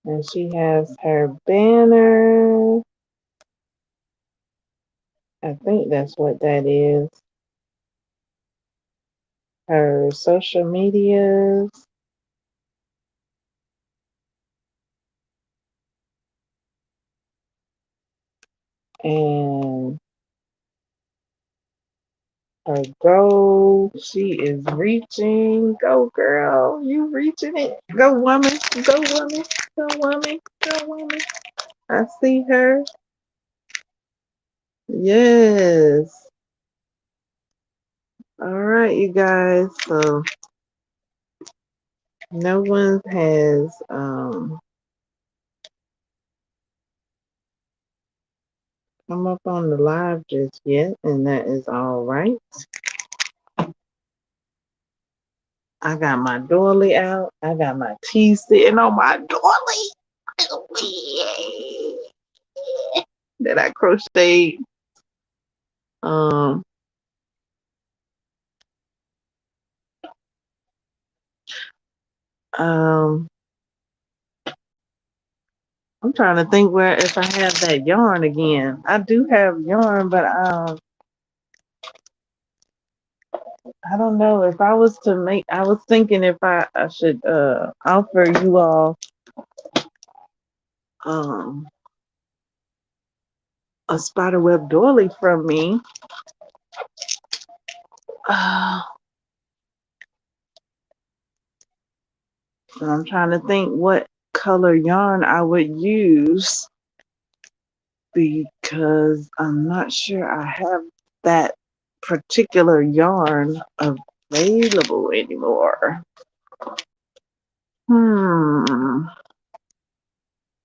And she has her banner. I think that's what that is. Her social medias. And her goal. She is reaching. Go, girl. You reaching it. Go, woman. Go, woman. Go, woman. Go, woman. I see her. Yes. All right, you guys. So no one has come up on the live just yet, and that is all right. I got my doily out. I got my tea sitting on my doily that I crocheted. Um, um, I'm trying to think where if I have that yarn again. I do have yarn, but I don't know if I was to make. I was thinking if I should offer you all um a spiderweb doily from me. Uh, I'm trying to think what color yarn I would use because I'm not sure I have that particular yarn available anymore. Hmm.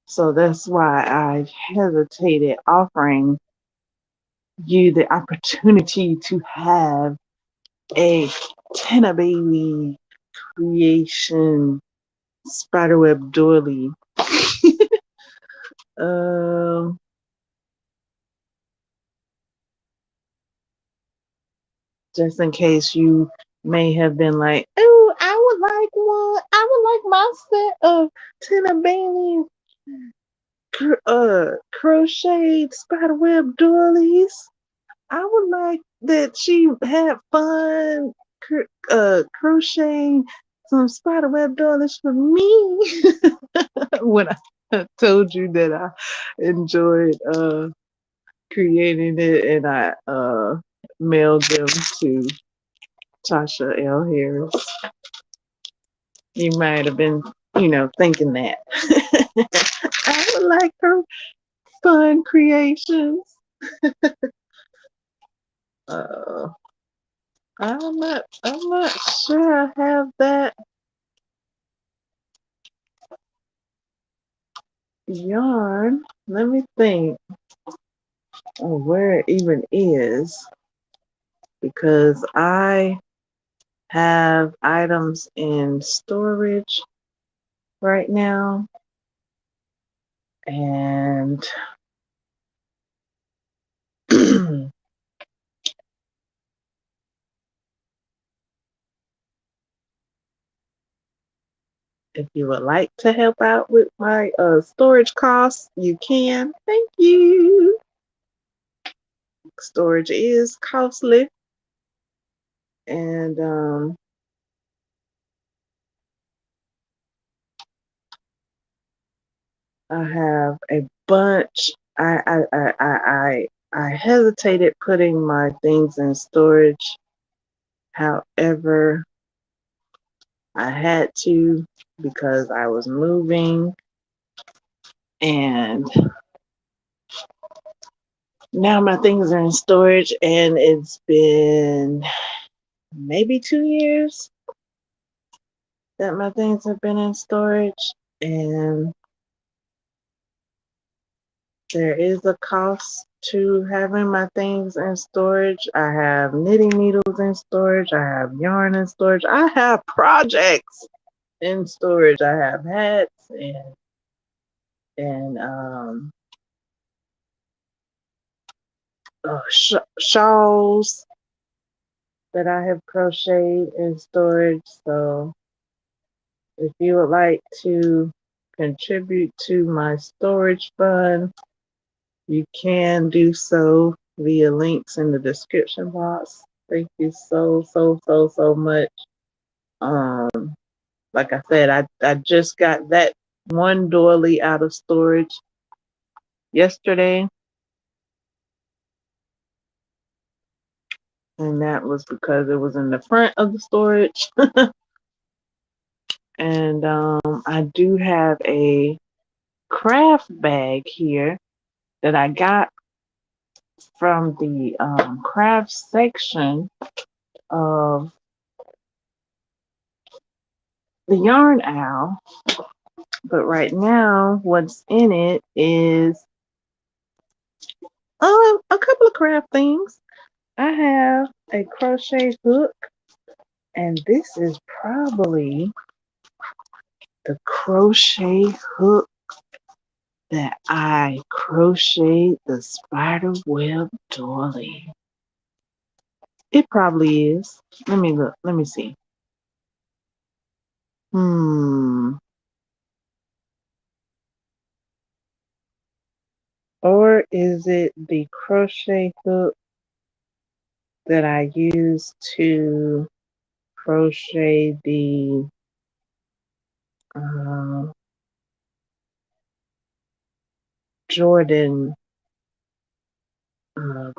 So that's why I hesitated offering you the opportunity to have a T1na Ba1ley creation spiderweb doily. Um, just in case you may have been like, oh, I would like one. I would like my set of T1na Ba1ley crocheted spiderweb doilies. I would like that she had fun crocheting some spiderweb doilies for me. When I told you that I enjoyed creating it and I mailed them to Tasha L. Harris. You might have been, thinking that. I would like her fun creations. Uh, I'm not sure I have that yarn. Let me think of where it even is because I have items in storage right now. And if you would like to help out with my storage costs, you can. Thank you. Storage is costly. And I have a bunch. I hesitated putting my things in storage. However, I had to because I was moving, and now my things are in storage, and it's been maybe 2 years that my things have been in storage, and there is a cost to having my things in storage. I have knitting needles in storage. I have yarn in storage. I have projects in storage. I have hats and shawls that I have crocheted in storage. So if you would like to contribute to my storage fund, you can do so via links in the description box. Thank you so much. Um, like I said, I just got that one doily out of storage yesterday, and that was because it was in the front of the storage. And I do have a craft bag here that I got from the craft section of the Yarn Owl. But right now, what's in it is a couple of craft things. I have a crochet hook, and this is probably the crochet hook that I crocheted the spider web doily. It probably is. Let me look. Let me see. Or is it the crochet hook that I used to crochet the uh, Jordan uh,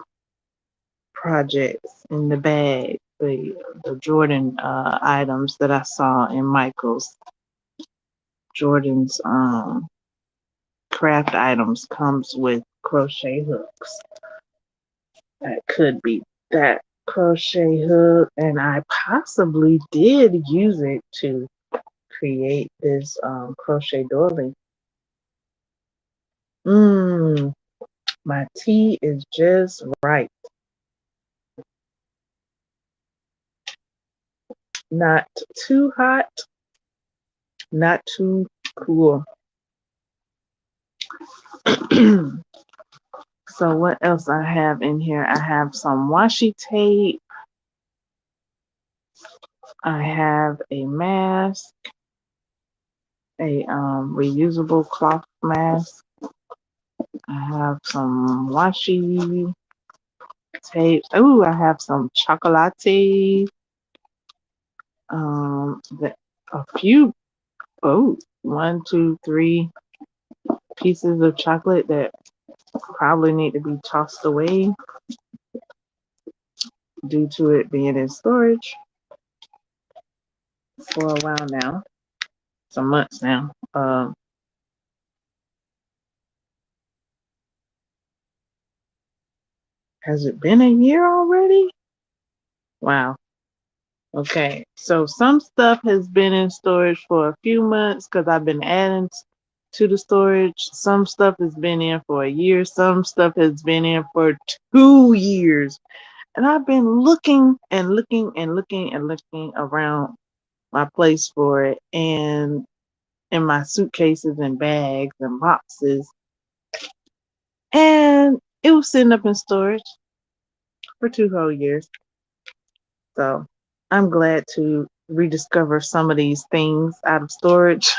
projects in the bag, the Jordan items that I saw in Michael's. Jordan's craft items comes with crochet hooks. That could be that crochet hook, and I possibly did use it to create this crochet doily. My tea is just right. Not too hot, not too cool. So what else I have in here? I have some washi tape. I have a mask, a reusable cloth mask. I have some washi tapes. Oh, I have some chocolate. A few. Oh, 1, 2, 3 pieces of chocolate that probably need to be tossed away due to it being in storage for a while now, some months now. Has it been a year already? Wow. Okay. So some stuff has been in storage for a few months because I've been adding to the storage. Some stuff has been in for a year. Some stuff has been in for 2 years. And I've been looking and looking and looking and looking around my place for it, and in my suitcases and bags and boxes. And it was sitting up in storage for 2 whole years. So I'm glad to rediscover some of these things out of storage.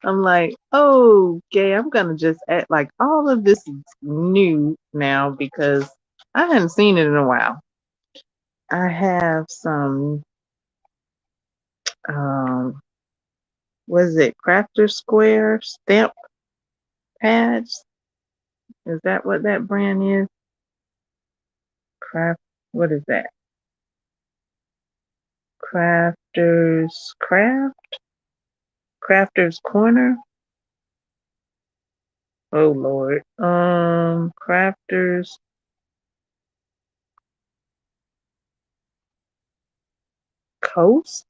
I'm like, okay, I'm going to just act like all of this is new now because I hadn't seen it in a while. I have some, what is it, Crafter Square stamp pads? Is that what that brand is? What is that? Crafter's Corner. Oh Lord. Crafter's Coast.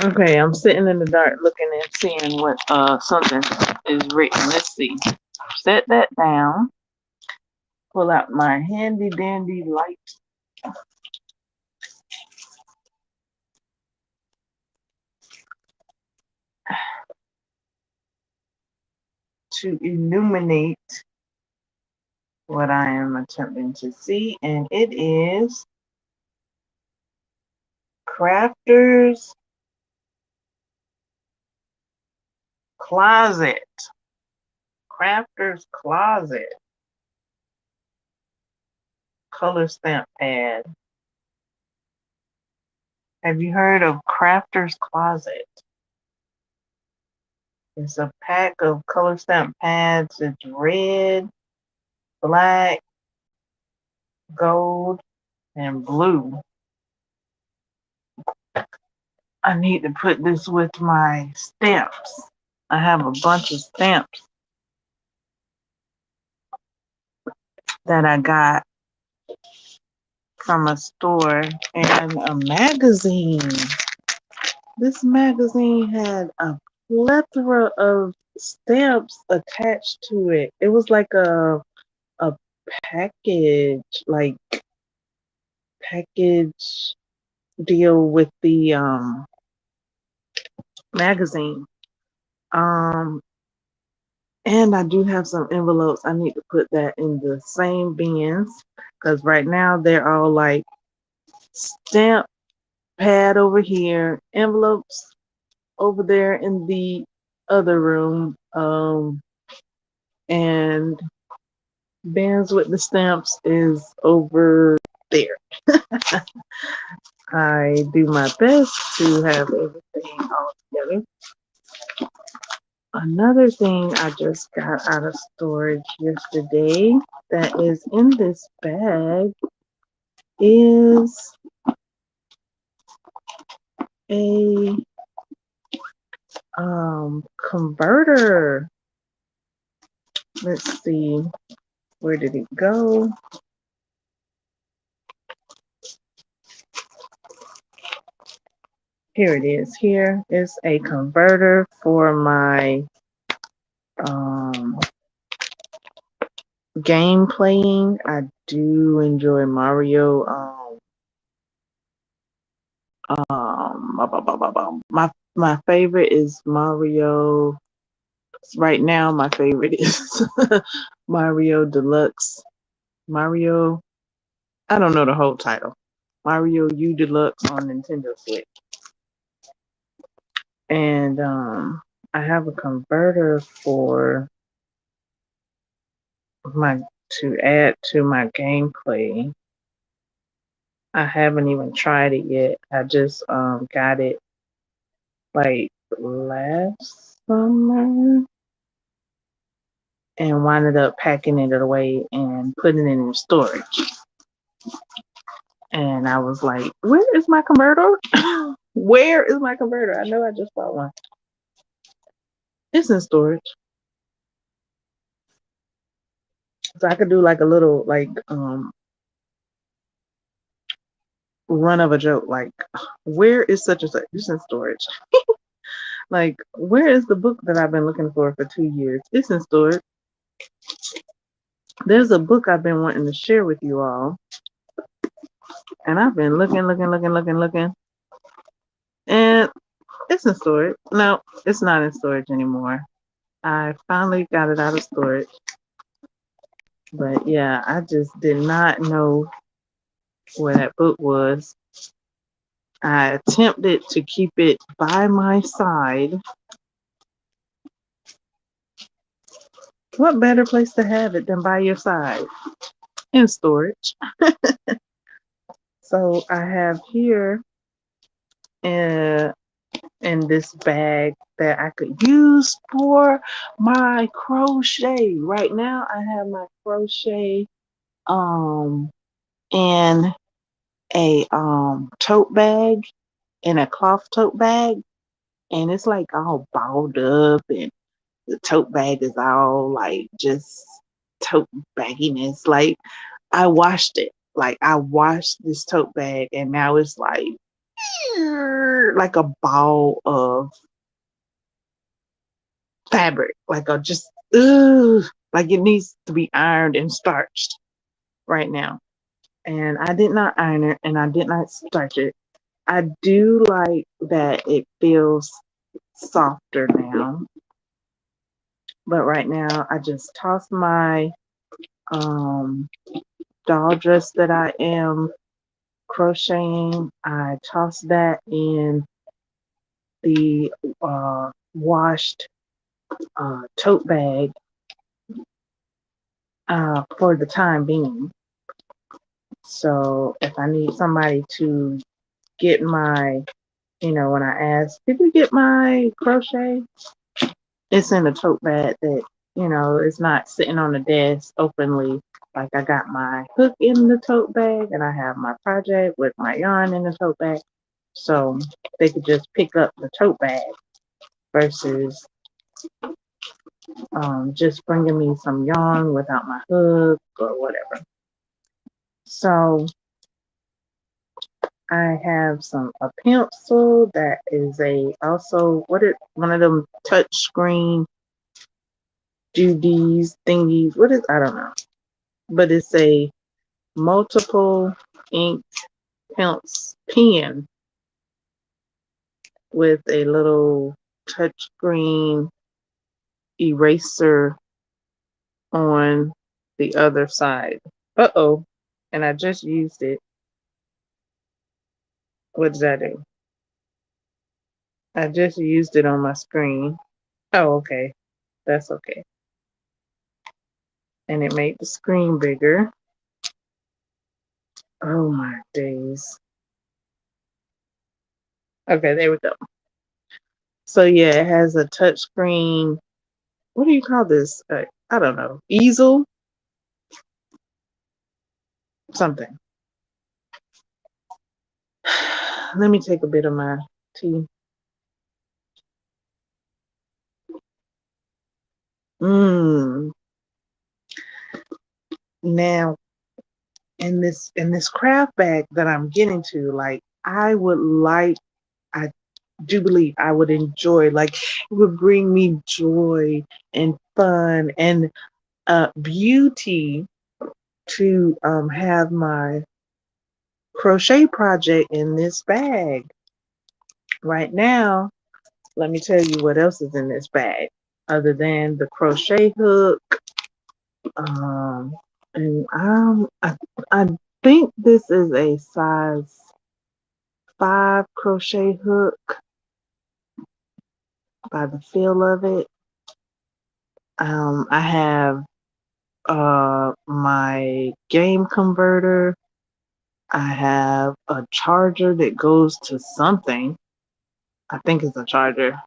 Okay, I'm sitting in the dark looking and seeing what something is written. Let's see. Set that down. Pull out my handy dandy light. to illuminate what I am attempting to see, and it is Crafter's Closet. Crafter's Closet. Color stamp pad. Have you heard of Crafter's Closet? It's a pack of color stamp pads. It's red, black, gold, and blue. I need to put this with my stamps. I have a bunch of stamps that I got from a store and a magazine. This magazine had a plethora of stamps attached to it. It was like a package, like package deal with the magazine. Um and I do have some envelopes. I need to put that in the same bins because right now they're all like stamp pad over here, envelopes over there in the other room, and bins with the stamps is over there. I do my best to have everything all together. Another thing I just got out of storage yesterday that is in this bag is a converter. Let's see, where did it go? Here it is. Here is a converter for my game playing. I do enjoy Mario. My favorite is Mario. Right now, my favorite is Mario Deluxe. Mario. I don't know the whole title. Mario U Deluxe on Nintendo Switch. And I have a converter for my to add to my gameplay. I haven't even tried it yet. I just got it like last summer and winded up packing it away and putting it in storage. And I was like, where is my converter? Where is my converter? I know I just bought one. It's in storage. So I could do like a little like run of a joke, like where is such and such? It's in storage. Like, where is the book that I've been looking for 2 years? It's in storage. There's a book I've been wanting to share with you all. And I've been looking. And it's in storage. No, it's not in storage anymore. I finally got it out of storage. But yeah, I just did not know where that book was. I attempted to keep it by my side. What better place to have it than by your side? In storage. So I have here in this bag that I could use for my crochet. Right now I have my crochet in a tote bag, in a cloth tote bag, and it's like all balled up and the tote bag is all like just tote bagginess. Like I washed it. Like I washed this tote bag and now it's like a ball of fabric, like a just like it needs to be ironed and starched right now. And I did not iron it and I did not starch it. I do like that it feels softer now, But right now, I just tossed my um, doll dress that I am crocheting. I tossed that in the washed tote bag for the time being. So if I need somebody to get my, when I ask, did you get my crochet? It's in a tote bag that, it's not sitting on the desk openly. Like I got my hook in the tote bag and I have my project with my yarn in the tote bag. So they could just pick up the tote bag versus just bringing me some yarn without my hook or whatever. So I have a pencil that is one of them touch screen Judy's thingies. I don't know, but it's a multiple ink pen with a little touch screen eraser on the other side. Uh-oh. And I just used it. What did I do? I just used it on my screen. Oh, okay. That's okay. And it made the screen bigger. Oh my days. Okay, there we go. So yeah, it has a touch screen. What do you call this? I don't know. Easel? Something. Let me take a bit of my tea. Now, in this craft bag that I'm getting to, like I do believe I would enjoy, like it would bring me joy and fun and beauty to have my crochet project in this bag. Right now, let me tell you what else is in this bag other than the crochet hook. And I think this is a size 5 crochet hook by the feel of it. I have my game converter. I have a charger that goes to something. I think it's a charger.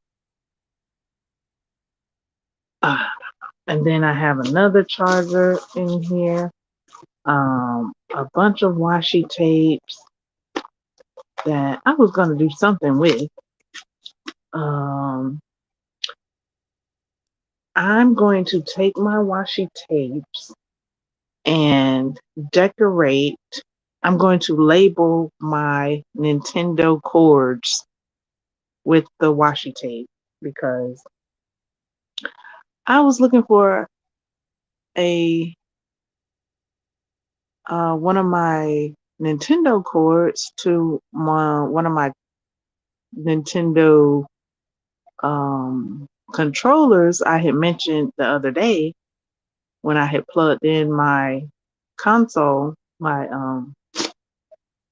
And then I have another charger in here. A bunch of washi tapes that I was going to do something with. I'm going to take my washi tapes and decorate. I'm going to label my Nintendo cords with the washi tape because I was looking for a one of my Nintendo cords to one of my Nintendo controllers I had mentioned the other day when I had plugged in my console, my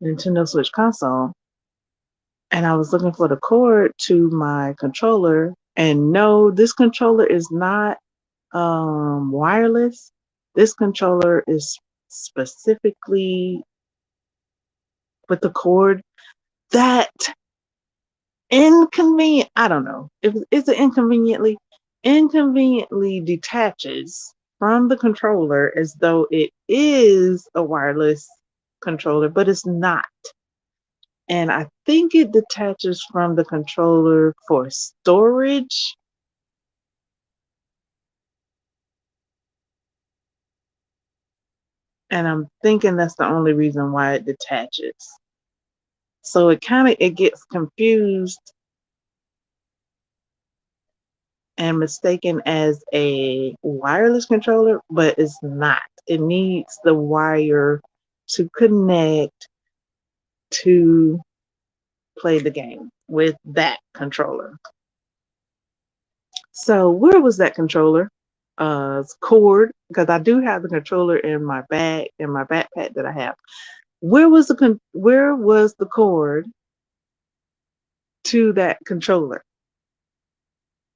Nintendo Switch console, and I was looking for the cord to my controller. And no, this controller is not wireless. This controller is specifically with the cord that I don't know if it's inconveniently detaches from the controller as though it is a wireless controller, but it's not. And I think it detaches from the controller for storage. And I'm thinking that's the only reason why it detaches. So it gets confused and mistaken as a wireless controller, but it's not. It needs the wire to connect to play the game with that controller. So where was that controller? cord, because I do have the controller in my bag, in my backpack that I have. Where was the cord to that controller?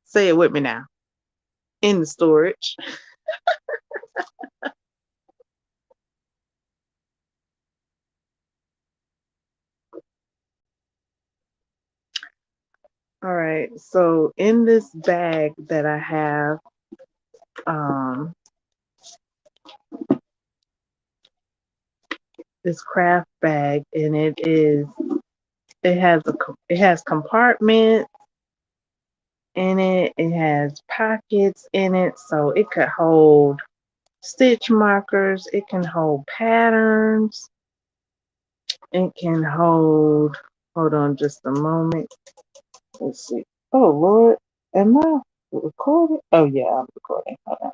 Say it with me now. In the storage. All right. So in this bag that I have, um, this craft bag, and it has compartments in it. It has pockets in it, so it could hold stitch markers. It can hold patterns. It can hold. Hold on, just a moment. Let's see. Oh Lord, am I recording? Oh yeah, I'm recording. Hold on.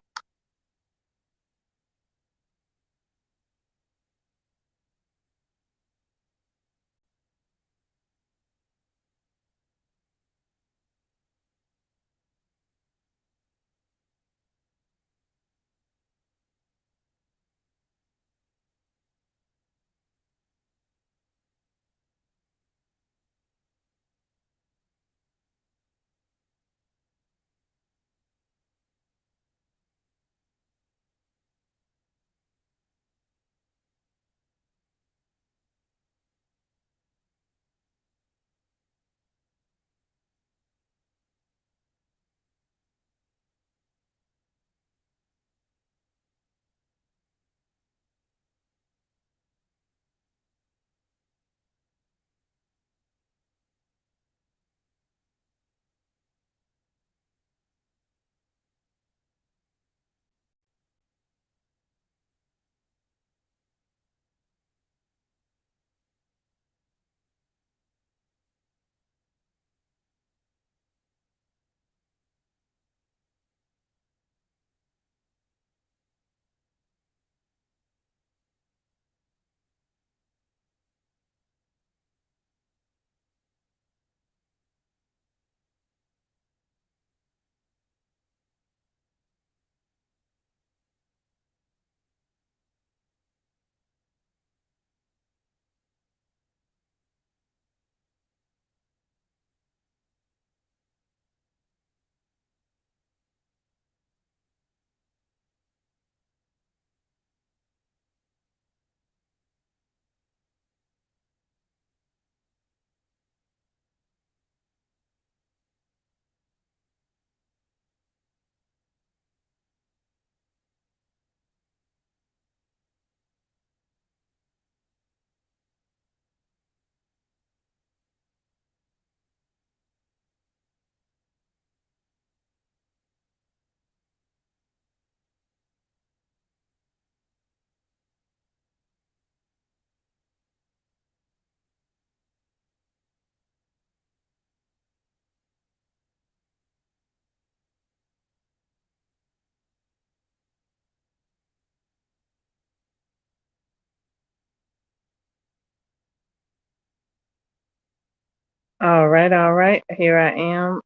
All right, all right. Here I am.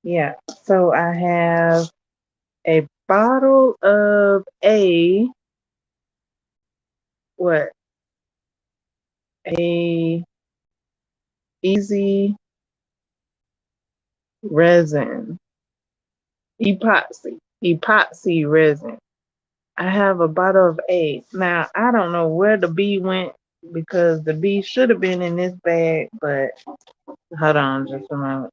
Yeah. So I have a bottle of what? A easy resin, epoxy resin. I have a bottle of A. Now I don't know where the B went because the B should have been in this bag, but hold on just a moment.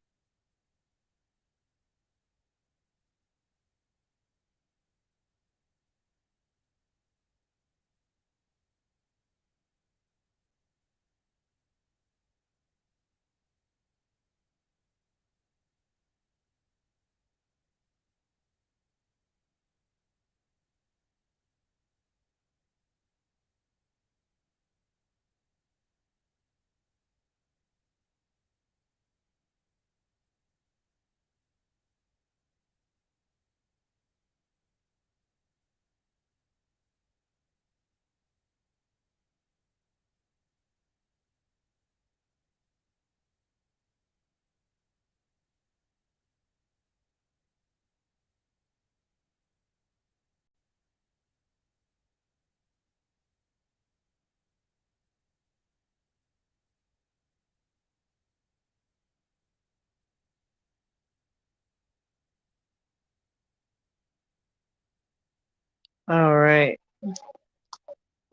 All right.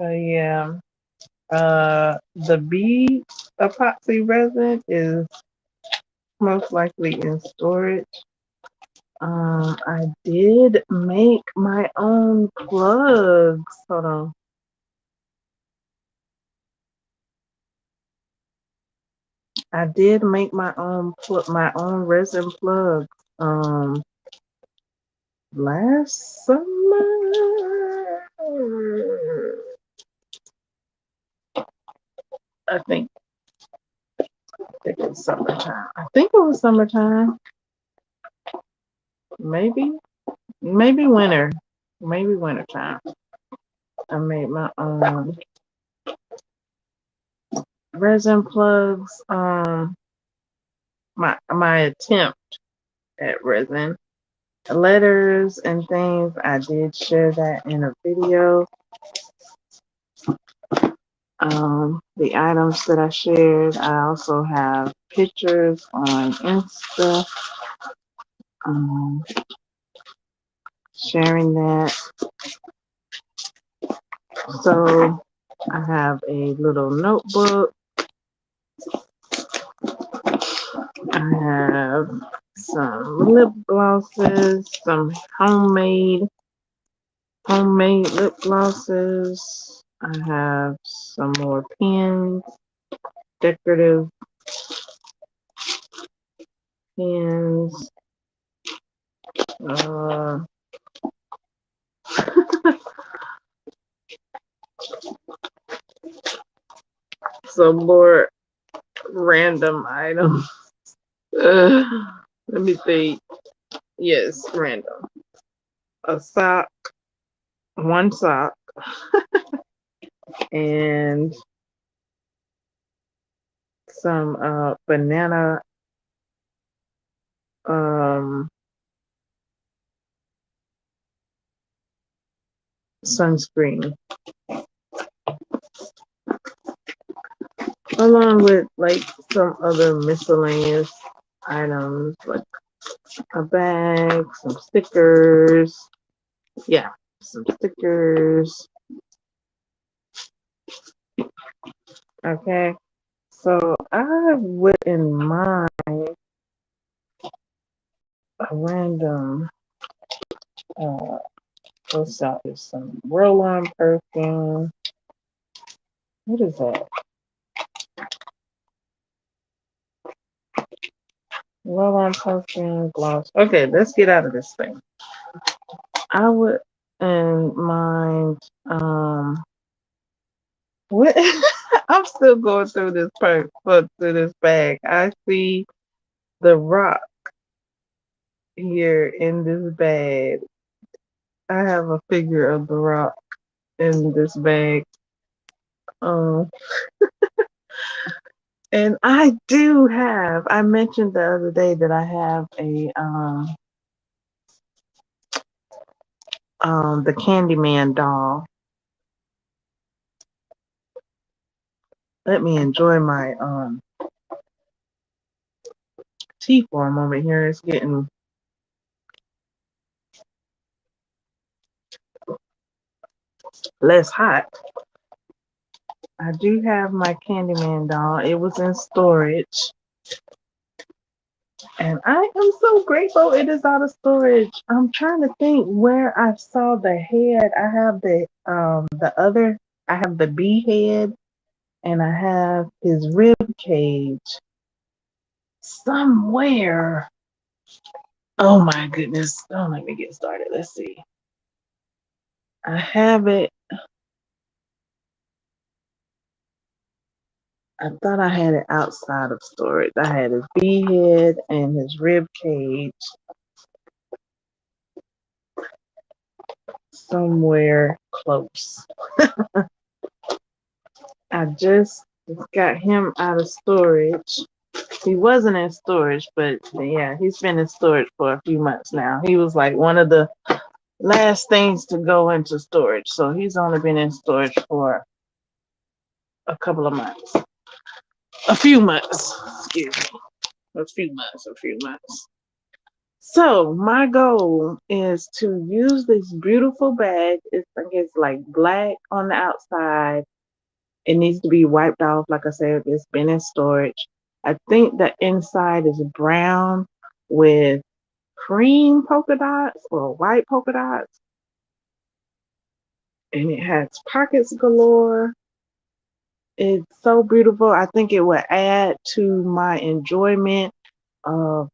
So yeah, the bead epoxy resin is most likely in storage. I did make my own plugs. Hold on. I did make my own resin plugs. Last summer. I think it was summertime. I think it was summertime. Maybe, maybe winter. Maybe winter time. I made my own resin plugs. My attempt at resin letters and things. I did share that in a video. The items that I shared. I also have pictures on Insta. Um, Sharing that. So I have a little notebook. I have some lip glosses, some homemade lip glosses. I have some more pens, decorative pens. Uh, some more random items. Uh, Let me see. Yes, random. A sock, one sock, and some banana um, sunscreen, along with like some other miscellaneous items like a bag, some stickers. Yeah, some stickers. Okay, so I wouldn't mind a random. Uh, what's that? There's some roll-on perfume. What is that? Roll-on perfume gloss. Okay, let's get out of this thing. I would and mind what I'm still going through this through this bag. I see the rock here in this bag. I have a figure of the rock in this bag. Um and I mentioned the other day that I have a the Candyman doll. Let me enjoy my tea for a moment here. It's getting less hot. I do have my Candyman doll. It was in storage. And I am so grateful it is out of storage. I'm trying to think where I saw the head. I have I have the bee head and I have his rib cage somewhere. Oh my goodness. Don't let me get started. Let's see. I have it. I thought I had it outside of storage. I had his bee head and his rib cage somewhere close. I just got him out of storage. He wasn't in storage, but yeah, he's been in storage for a few months now. He was like one of the last things to go into storage. So he's only been in storage for a couple of months. A few months. Excuse me. A few months. So my goal is to use this beautiful bag. I think it's like black on the outside. It needs to be wiped off. Like I said, it's been in storage. I think the inside is brown with cream polka dots or white polka dots, and it has pockets galore. It's so beautiful. I think it would add to my enjoyment of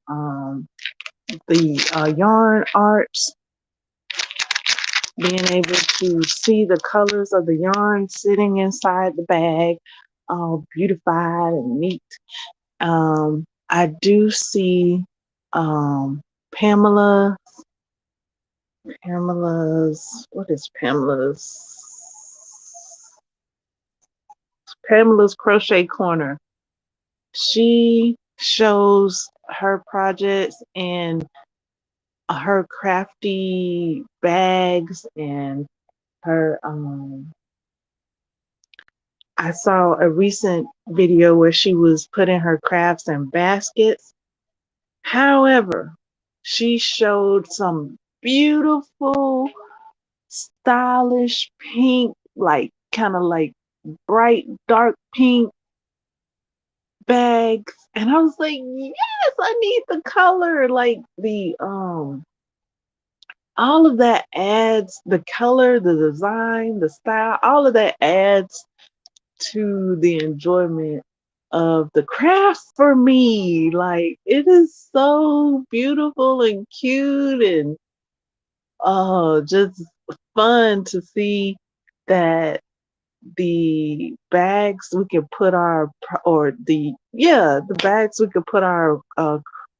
the yarn arts, being able to see the colors of the yarn sitting inside the bag, all beautified and neat. I do see um, Pamela, what is Pamela's Crochet Corner. She shows her projects and her crafty bags and her I saw a recent video where she was putting her crafts in baskets. However, she showed some beautiful, stylish pink, like kind of like bright, dark pink bags. And I was like, yes, I need the color. Like the all of that adds the color, the design, the style, all of that adds to the enjoyment of the craft for me. Like it is so beautiful and cute and just fun to see that the bags we can put our or the yeah the bags we could put our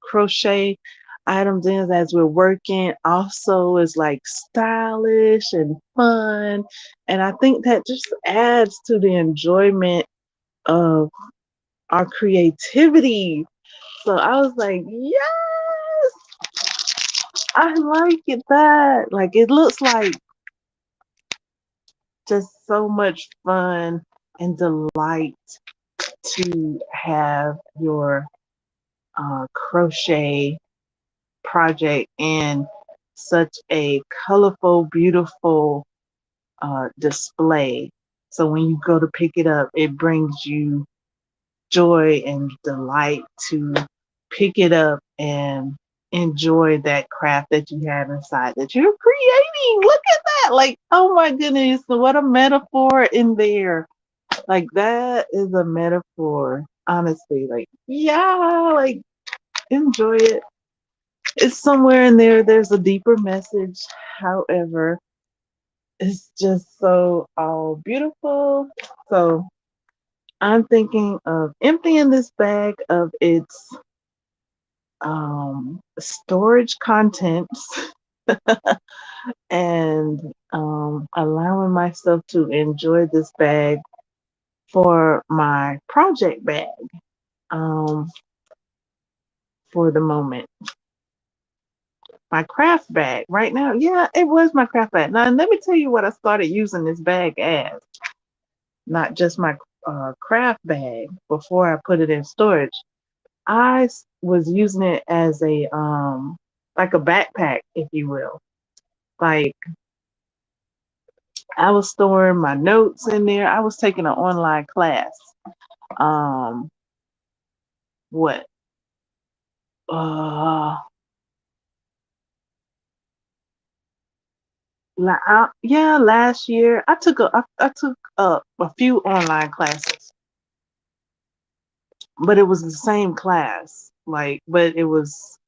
crochet items in as we're working also is like stylish and fun, and I think that just adds to the enjoyment of our creativity. So I was like, yes, I like it. That like it looks like just so much fun and delight to have your crochet project in such a colorful, beautiful display. So when you go to pick it up, it brings you joy and delight to pick it up and enjoy that craft that you have inside that you're creating. Look at that. Like, oh my goodness, what a metaphor in there. Like that is a metaphor, honestly. Like, yeah, like enjoy it. It's somewhere in there. There's a deeper message. However, it's just so all beautiful. So I'm thinking of emptying this bag of its storage contents and allowing myself to enjoy this bag for my project bag um, for the moment. My craft bag right now. Yeah, it was my craft bag. Now, let me tell you what I started using this bag as. Not just my craft bag before I put it in storage. Was using it as a like a backpack, if you will. Like I was storing my notes in there. I was taking an online class. Um, what? Uh, yeah, last year I took a few online classes, but it was the same class. Like, but it was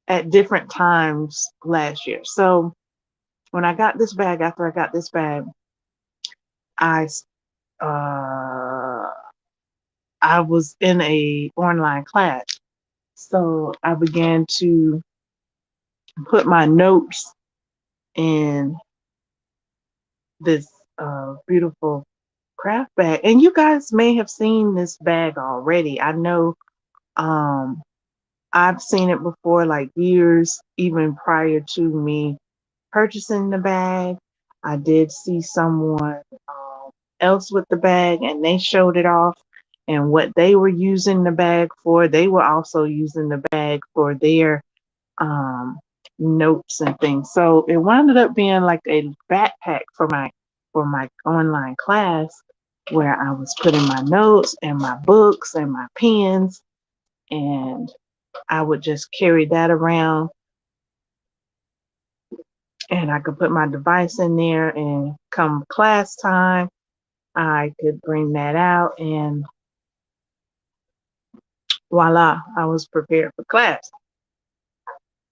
at different times last year. So when I got this bag, after I got this bag, I uh I was in a online class. So I began to put my notes in this beautiful craft bag. And you guys may have seen this bag already. I know um, I've seen it before, like years even prior to me purchasing the bag. I did see someone else with the bag and they showed it off and what they were using the bag for. They were also using the bag for their um, notes and things. So it wound up being like a backpack for my online class where I was putting my notes and my books and my pens, and I would just carry that around, and I could put my device in there, and come class time I could bring that out, and voila, I was prepared for class.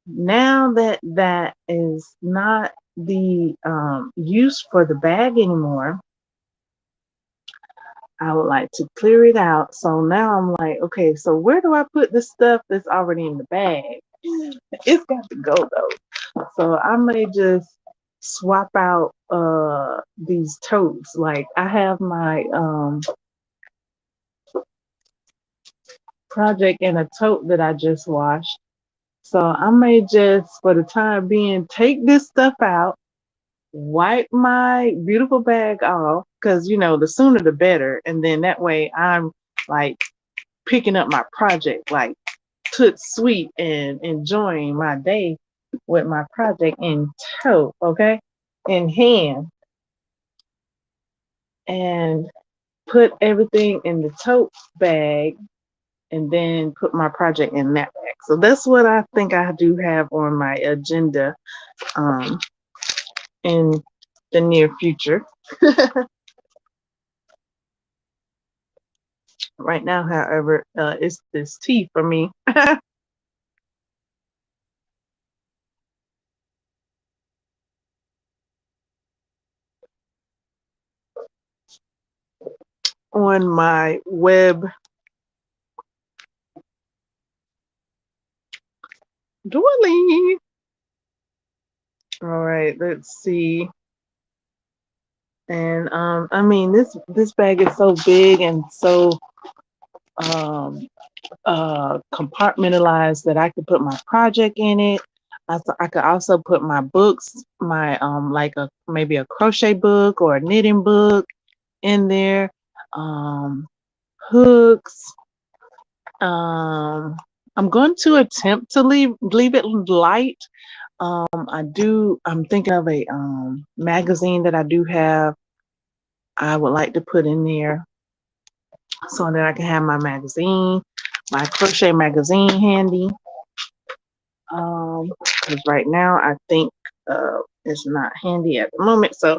Now that that is not the use for the bag anymore, I would like to clear it out. So now I'm like, okay, so where do I put the stuff that's already in the bag? It's got to go though. So I may just swap out these totes. Like I have my project in a tote that I just washed. So I may just, for the time being, take this stuff out, wipe my beautiful bag off, because the sooner the better. And then that way I'm like picking up my project, like toot sweet, and enjoying my day with my project in tow, okay, in hand, and put everything in the tote bag, and then put my project in that bag. So that's what I think I do have on my agenda um, in the near future. Right now, however, it's this tea for me. On my web Duolingo. All right, let's see. And I mean, this bag is so big and so um compartmentalized that I could put my project in it. I could also put my books, my like a maybe a crochet book or a knitting book in there. Um, hooks. I'm going to attempt to leave it light. I'm thinking of a magazine that I do have. I would like to put in there so that I can have my magazine, my crochet magazine handy. Because right now I think it's not handy at the moment. So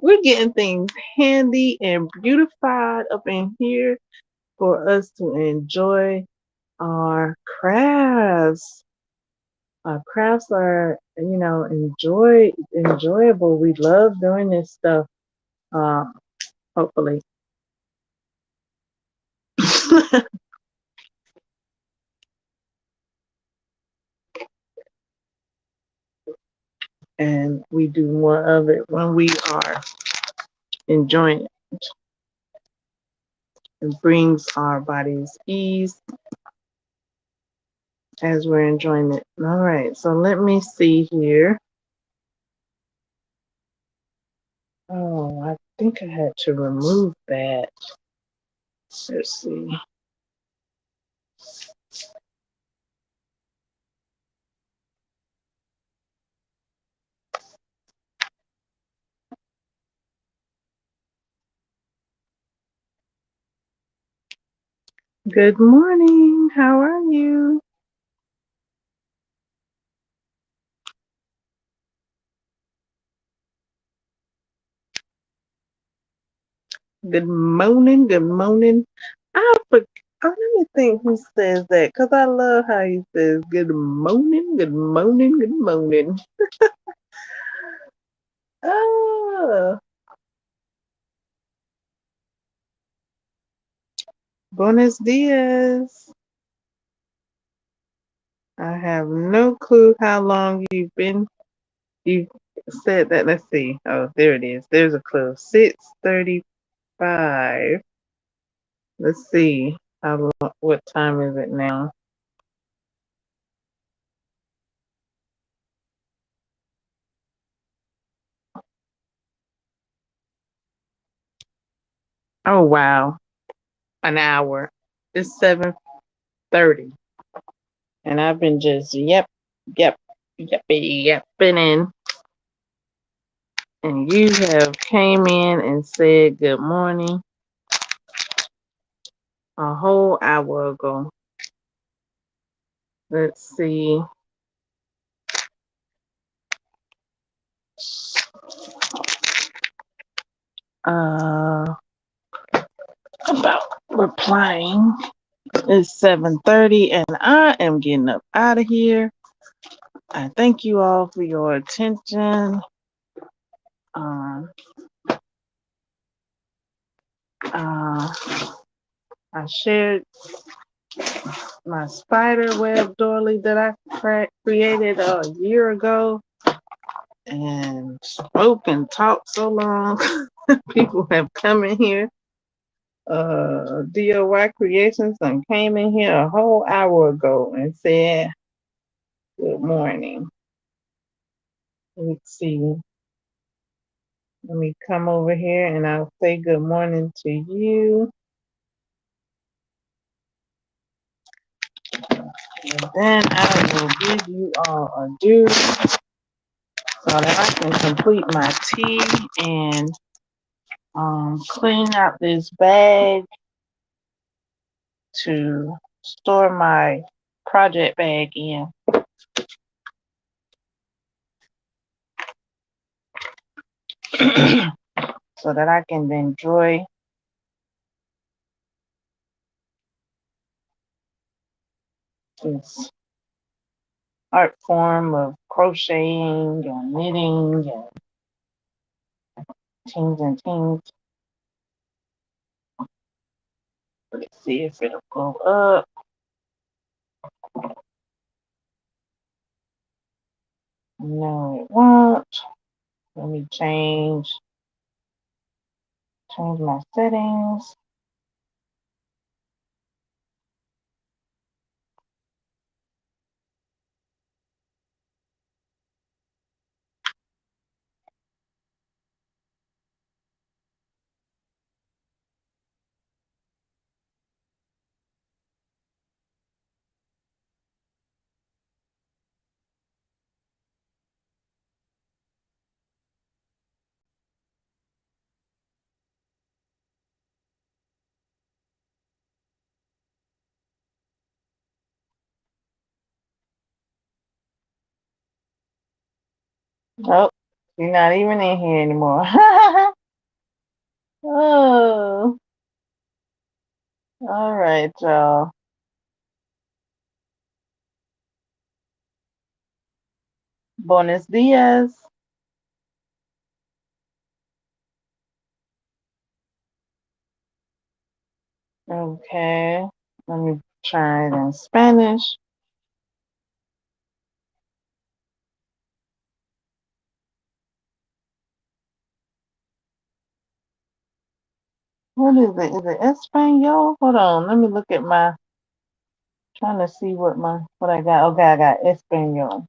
we're getting things handy and beautified up in here for us to enjoy our crafts. Our crafts are, enjoyable. We love doing this stuff. Uh, hopefully. And we do more of it when we are enjoying it. It brings our bodies ease as we're enjoying it. All right, so let me see here. Oh, I think I had to remove that. Let's see. Good morning. How are you? Good morning. Good morning. Let me think who says that, because I love how he says good morning, good morning, good morning. Oh, buenos dias. I have no clue how long you said that. Let's see. Oh, there it is. There's a clue. 6:35. Let's see. What time is it now? Oh wow. An hour. It's 7:30. And I've been just, yep. Yep, yapping. And you have came in and said good morning a whole hour ago. Let's see. Uh, about replying. It's 7:30 and I am getting up out of here. I thank you all for your attention. Um, uh, I shared my spider web doily that I created a year ago and spoke and talked so long. People have come in here. DOY Creations and came in here a whole hour ago and said good morning. Let's see. Let me come over here and I'll say good morning to you. And then I will give you all a due so that I can complete my tea and clean out this bag to store my project bag in so that I can enjoy this art form of crocheting and knitting and things. Let's see if it'll go up. No, it won't. Let me change my settings. Oh, you're not even in here anymore. Oh, all right, y'all. Buenos dias. Okay, let me try it in Spanish. What is it? Is it Espanol? Hold on, let me look at my. Trying to see what I got. Okay, I got Espanol.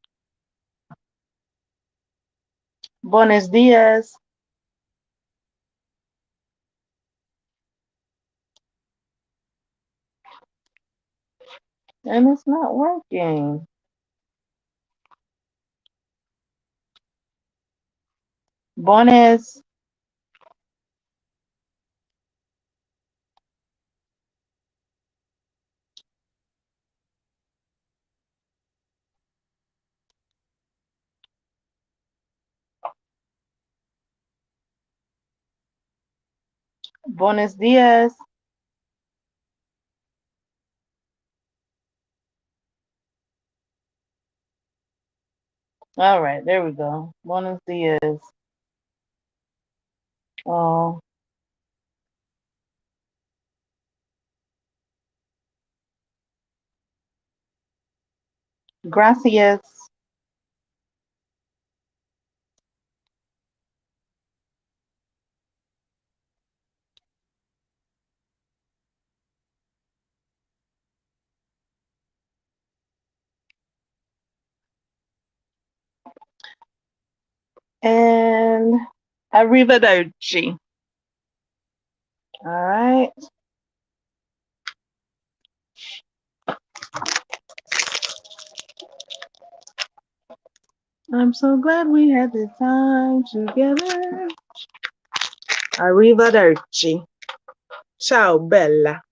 Buenos dias. And it's not working. Buenos. Buenos dias. All right, there we go. Buenos dias. Oh, gracias. And arrivederci. All right. I'm so glad we had the time together. Arrivederci. Ciao, Bella.